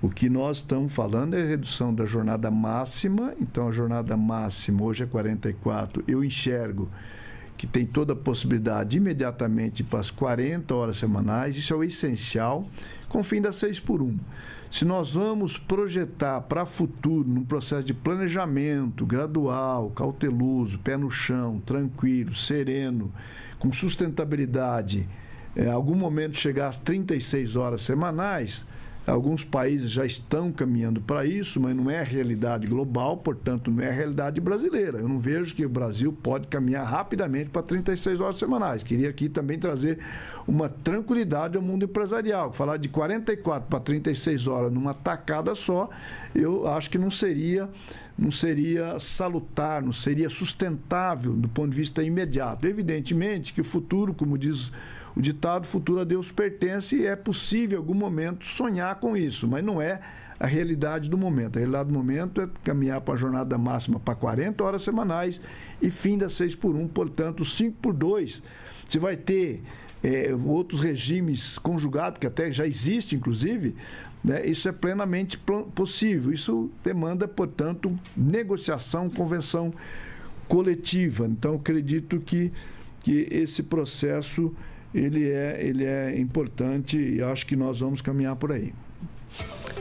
O que nós estamos falando é a redução da jornada máxima. Então, a jornada máxima hoje é 44. Eu enxergo que tem toda a possibilidade imediatamente para as 40 horas semanais. Isso é o essencial, com o fim da 6x1. Se nós vamos projetar para o futuro, num processo de planejamento gradual, cauteloso, pé no chão, tranquilo, sereno, com sustentabilidade, em algum momento chegar às 36 horas semanais, alguns países já estão caminhando para isso, mas não é a realidade global, portanto, não é a realidade brasileira. Eu não vejo que o Brasil pode caminhar rapidamente para 36 horas semanais. Queria aqui também trazer uma tranquilidade ao mundo empresarial. Falar de 44 para 36 horas numa tacada só, eu acho que não seria salutar, não seria sustentável do ponto de vista imediato. Evidentemente que o futuro, como diz o ditado, futuro a Deus pertence, e é possível em algum momento sonhar com isso, mas não é a realidade do momento. A realidade do momento é caminhar para a jornada máxima para 40 horas semanais e fim da 6x1, portanto 5x2. Você vai ter outros regimes conjugados, que até já existe inclusive, né? Isso é plenamente possível. Isso demanda, portanto, negociação, convenção coletiva. Então, acredito que esse processo ele é importante e acho que nós vamos caminhar por aí.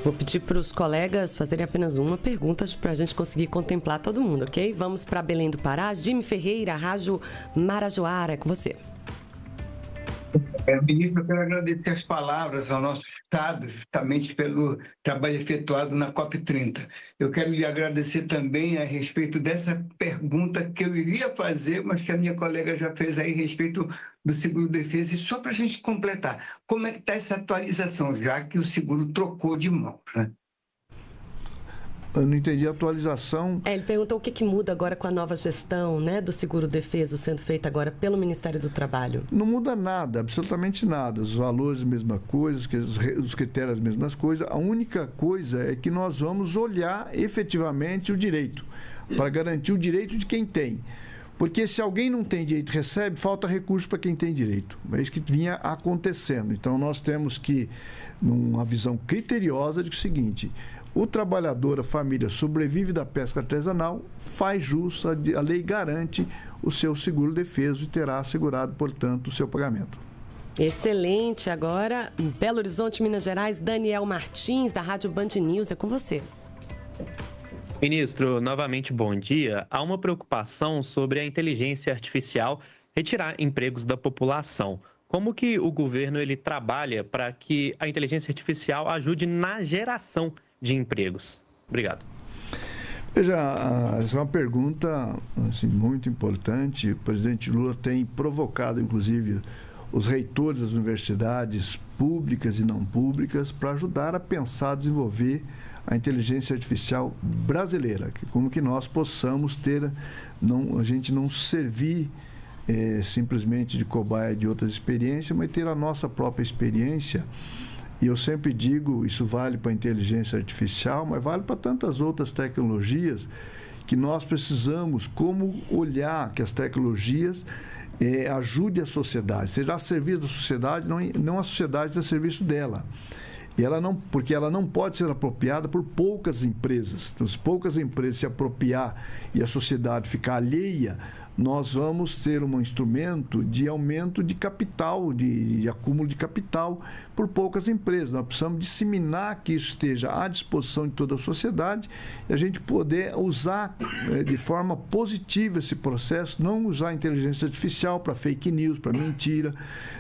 Vou pedir para os colegas fazerem apenas uma pergunta para a gente conseguir contemplar todo mundo, ok? Vamos para Belém do Pará. Jimmy Ferreira, Rádio Marajoara, é com você. Ministro, eu quero agradecer as palavras ao nosso Estado, justamente pelo trabalho efetuado na COP30. Eu quero lhe agradecer também a respeito dessa pergunta que eu iria fazer, mas que a minha colega já fez aí a respeito do seguro-defesa. E só para a gente completar, como é que está essa atualização, já que o seguro trocou de mãos, né? Eu não entendi a atualização. Ele perguntou o que muda agora com a nova gestão, né, do seguro-defeso sendo feita agora pelo Ministério do Trabalho. Não muda nada, absolutamente nada. Os valores a mesma coisa, os critérios as mesmas coisas. A única coisa é que nós vamos olhar efetivamente o direito, para garantir o direito de quem tem. Porque se alguém não tem direito e recebe, falta recurso para quem tem direito. É isso que vinha acontecendo. Então, nós temos que, numa visão criteriosa, de que é o seguinte: o trabalhador, a família, sobrevive da pesca artesanal, faz jus, a lei garante o seu seguro-defeso e terá assegurado, portanto, o seu pagamento. Excelente. Agora, em Belo Horizonte, Minas Gerais, Daniel Martins, da Rádio Band News, é com você. Ministro, novamente bom dia. Há uma preocupação sobre a inteligência artificial retirar empregos da população. Como que o governo ele trabalha para que a inteligência artificial ajude na geração de empregos? Obrigado. Veja, essa é uma pergunta assim, muito importante. O presidente Lula tem provocado, inclusive, os reitores das universidades públicas e não públicas para ajudar a pensar, desenvolver a inteligência artificial brasileira, como que nós possamos ter, a gente não servir simplesmente de cobaia de outras experiências, mas ter a nossa própria experiência. E eu sempre digo, isso vale para a inteligência artificial, mas vale para tantas outras tecnologias, que nós precisamos como olhar que as tecnologias ajudem a sociedade, seja a serviço da sociedade, não a sociedade a serviço dela. Porque ela não pode ser apropriada por poucas empresas. Então, se poucas empresas se apropriar e a sociedade ficar alheia, nós vamos ter um instrumento de aumento de capital, de acúmulo de capital por poucas empresas. Nós precisamos disseminar que isso esteja à disposição de toda a sociedade e a gente poder usar de forma positiva esse processo, não usar a inteligência artificial para fake news, para mentira,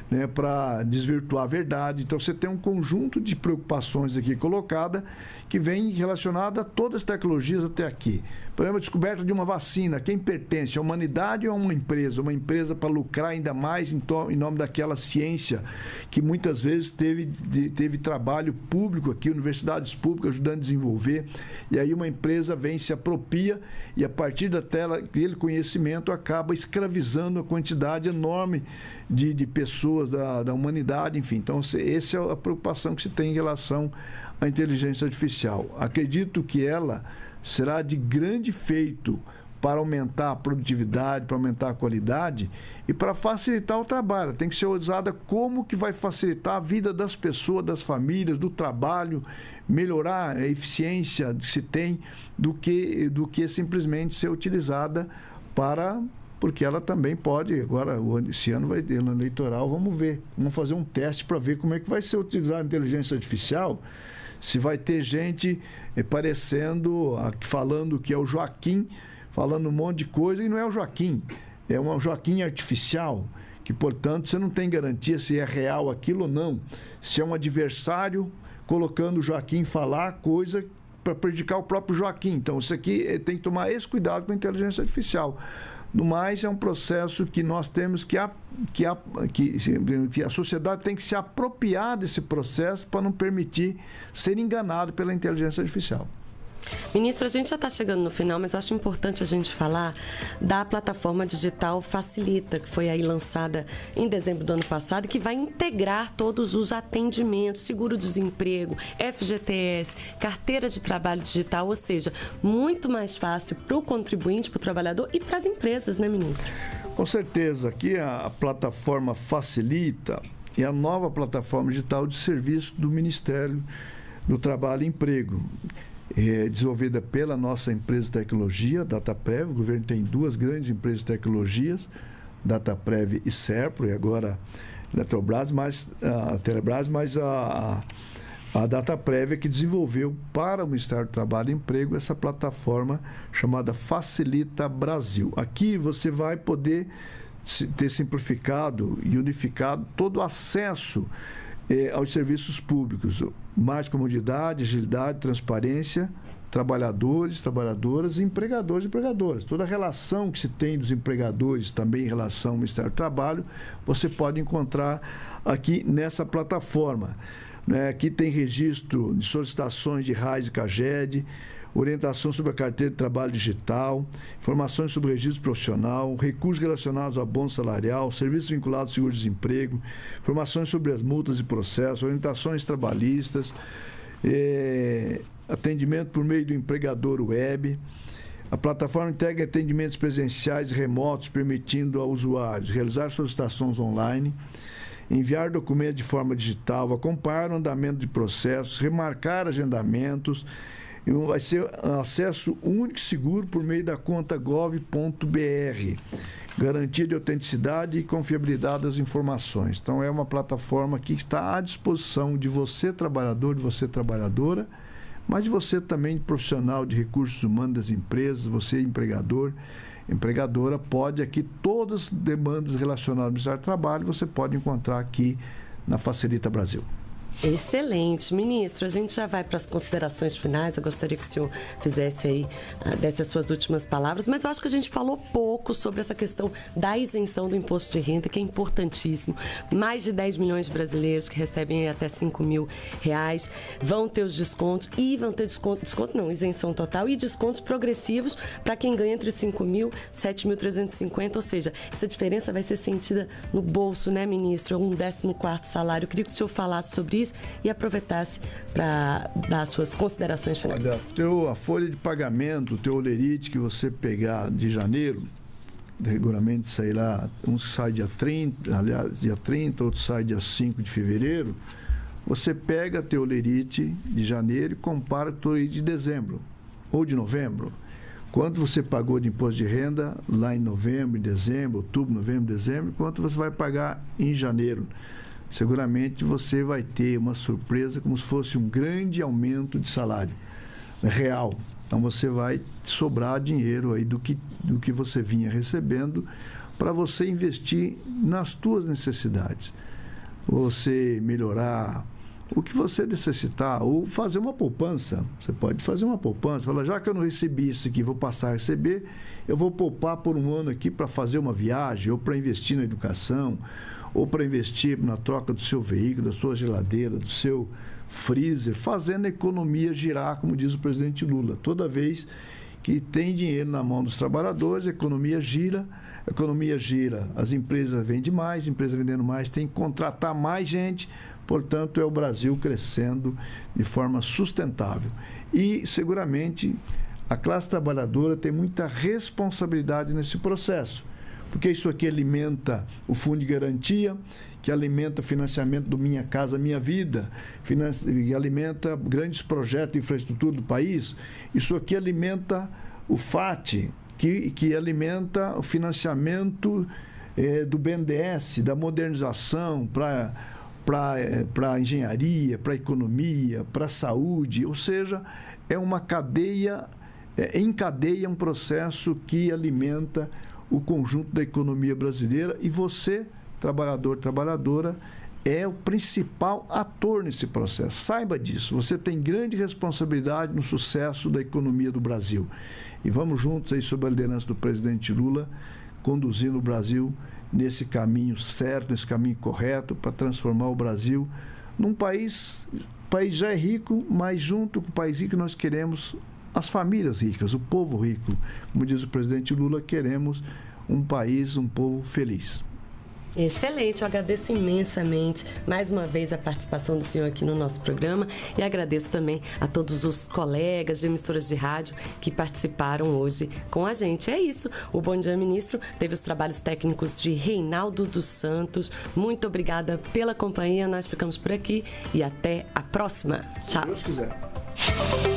né, para desvirtuar a verdade. Então, você tem um conjunto de preocupações aqui colocada que vem relacionada a todas as tecnologias até aqui. Por exemplo, a descoberta de uma vacina, quem pertence? A humanidade ou a uma empresa? Uma empresa para lucrar ainda mais em nome daquela ciência que muitas vezes teve trabalho público aqui, universidades públicas ajudando a desenvolver, e aí uma empresa vem, se apropria e a partir daquele conhecimento acaba escravizando a quantidade enorme de pessoas da humanidade, enfim. Então, essa é a preocupação que se tem em relação à inteligência artificial. Acredito que ela será de grande feito para aumentar a produtividade, para aumentar a qualidade e para facilitar o trabalho. Tem que ser usada como que vai facilitar a vida das pessoas, das famílias, do trabalho, melhorar a eficiência que se tem do que simplesmente ser utilizada porque ela também pode, agora, esse ano vai ter ano eleitoral, vamos ver, vamos fazer um teste para ver como é que vai ser utilizada a inteligência artificial, se vai ter gente falando que é o Joaquim, falando um monte de coisa, e não é o Joaquim, é um Joaquim artificial, que, portanto, você não tem garantia se é real aquilo ou não, se é um adversário colocando o Joaquim falar coisa para prejudicar o próprio Joaquim. Então, isso aqui tem que tomar esse cuidado com a inteligência artificial. No mais, é um processo que nós temos que a sociedade tem que se apropriar desse processo para não permitir ser enganado pela inteligência artificial. Ministro, a gente já está chegando no final, mas eu acho importante a gente falar da plataforma digital Facilita, que foi aí lançada em dezembro do ano passado, que vai integrar todos os atendimentos, seguro-desemprego, FGTS, carteira de trabalho digital, ou seja, muito mais fácil para o contribuinte, para o trabalhador e para as empresas, né, ministro? Com certeza, aqui a plataforma Facilita é a nova plataforma digital de serviço do Ministério do Trabalho e Emprego. Desenvolvida pela nossa empresa de tecnologia, Dataprev. O governo tem duas grandes empresas de tecnologias, Dataprev e Serpro, e agora Eletrobras, a Telebrás, mas a Dataprev é que desenvolveu para o Ministério do Trabalho e Emprego essa plataforma chamada Facilita Brasil. Aqui você vai poder ter simplificado e unificado todo o acesso aos serviços públicos, mais comodidade, agilidade, transparência, trabalhadores, trabalhadoras, empregadores e empregadoras. Toda a relação que se tem dos empregadores também em relação ao Ministério do Trabalho, você pode encontrar aqui nessa plataforma. Aqui tem registro de solicitações de RAIS e CAGED, orientação sobre a carteira de trabalho digital, informações sobre o registro profissional, recursos relacionados ao bônus salarial, serviços vinculados ao seguro-desemprego, informações sobre as multas e processos, orientações trabalhistas, atendimento por meio do empregador web, A plataforma integra atendimentos presenciais e remotos, permitindo a usuários realizar solicitações online, enviar documentos de forma digital, acompanhar o andamento de processos, remarcar agendamentos. Vai ser acesso único e seguro por meio da conta gov.br. Garantia de autenticidade e confiabilidade das informações. Então, é uma plataforma que está à disposição de você, trabalhador, de você, trabalhadora, mas de você também, profissional de recursos humanos das empresas, você, empregador, empregadora, pode aqui, todas as demandas relacionadas ao Ministério do Trabalho, você pode encontrar aqui na Facilita Brasil. Excelente, ministro. A gente já vai para as considerações finais. Eu gostaria que o senhor fizesse aí, desse as suas últimas palavras, mas eu acho que a gente falou pouco sobre essa questão da isenção do imposto de renda, que é importantíssimo. Mais de 10 milhões de brasileiros que recebem até R$5.000 vão ter os descontos e vão ter isenção total e descontos progressivos para quem ganha entre 5.000 e 7.350, ou seja, essa diferença vai ser sentida no bolso, né, ministro? Um 14º salário. Eu queria que o senhor falasse sobre isso e aproveitasse para dar as suas considerações finais. Olha, a folha de pagamento, o teu olerite que você pegar de janeiro, regularmente sai lá, uns sai dia 30, outros sai dia 5 de fevereiro, você pega teu olerite de janeiro e compara com o teu olerite de dezembro ou de novembro. Quanto você pagou de imposto de renda lá em novembro, dezembro, outubro, novembro, dezembro, quanto você vai pagar em janeiro. Seguramente você vai ter uma surpresa como se fosse um grande aumento de salário real. Então você vai sobrar dinheiro aí do que você vinha recebendo para você investir nas tuas necessidades. Você melhorar o que você necessitar ou fazer uma poupança. Você pode fazer uma poupança. Fala, já que eu não recebi isso aqui, vou passar a receber, eu vou poupar por um ano aqui para fazer uma viagem ou para investir na educação, ou para investir na troca do seu veículo, da sua geladeira, do seu freezer, fazendo a economia girar, como diz o presidente Lula. Toda vez que tem dinheiro na mão dos trabalhadores, a economia gira, as empresas vendem mais, empresas vendendo mais, tem que contratar mais gente, portanto, é o Brasil crescendo de forma sustentável. E, seguramente, a classe trabalhadora tem muita responsabilidade nesse processo, porque isso aqui alimenta o Fundo de Garantia, que alimenta o financiamento do Minha Casa Minha Vida, e alimenta grandes projetos de infraestrutura do país. Isso aqui alimenta o FAT, que alimenta o financiamento do BNDES, da modernização para a engenharia, para a economia, para a saúde. Ou seja, é uma cadeia, encadeia um processo que alimenta o conjunto da economia brasileira, e você, trabalhador, trabalhadora, é o principal ator nesse processo. Saiba disso, você tem grande responsabilidade no sucesso da economia do Brasil. E vamos juntos aí, sob a liderança do presidente Lula, conduzindo o Brasil nesse caminho certo, nesse caminho correto, para transformar o Brasil num país, o país já é rico, mas junto com o país rico nós queremos as famílias ricas, o povo rico. Como diz o presidente Lula, queremos um país, um povo feliz. Excelente, eu agradeço imensamente mais uma vez a participação do senhor aqui no nosso programa e agradeço também a todos os colegas de emissoras de rádio que participaram hoje com a gente. É isso, o Bom Dia Ministro teve os trabalhos técnicos de Reinaldo dos Santos. Muito obrigada pela companhia, nós ficamos por aqui e até a próxima. Tchau. Se Deus quiser.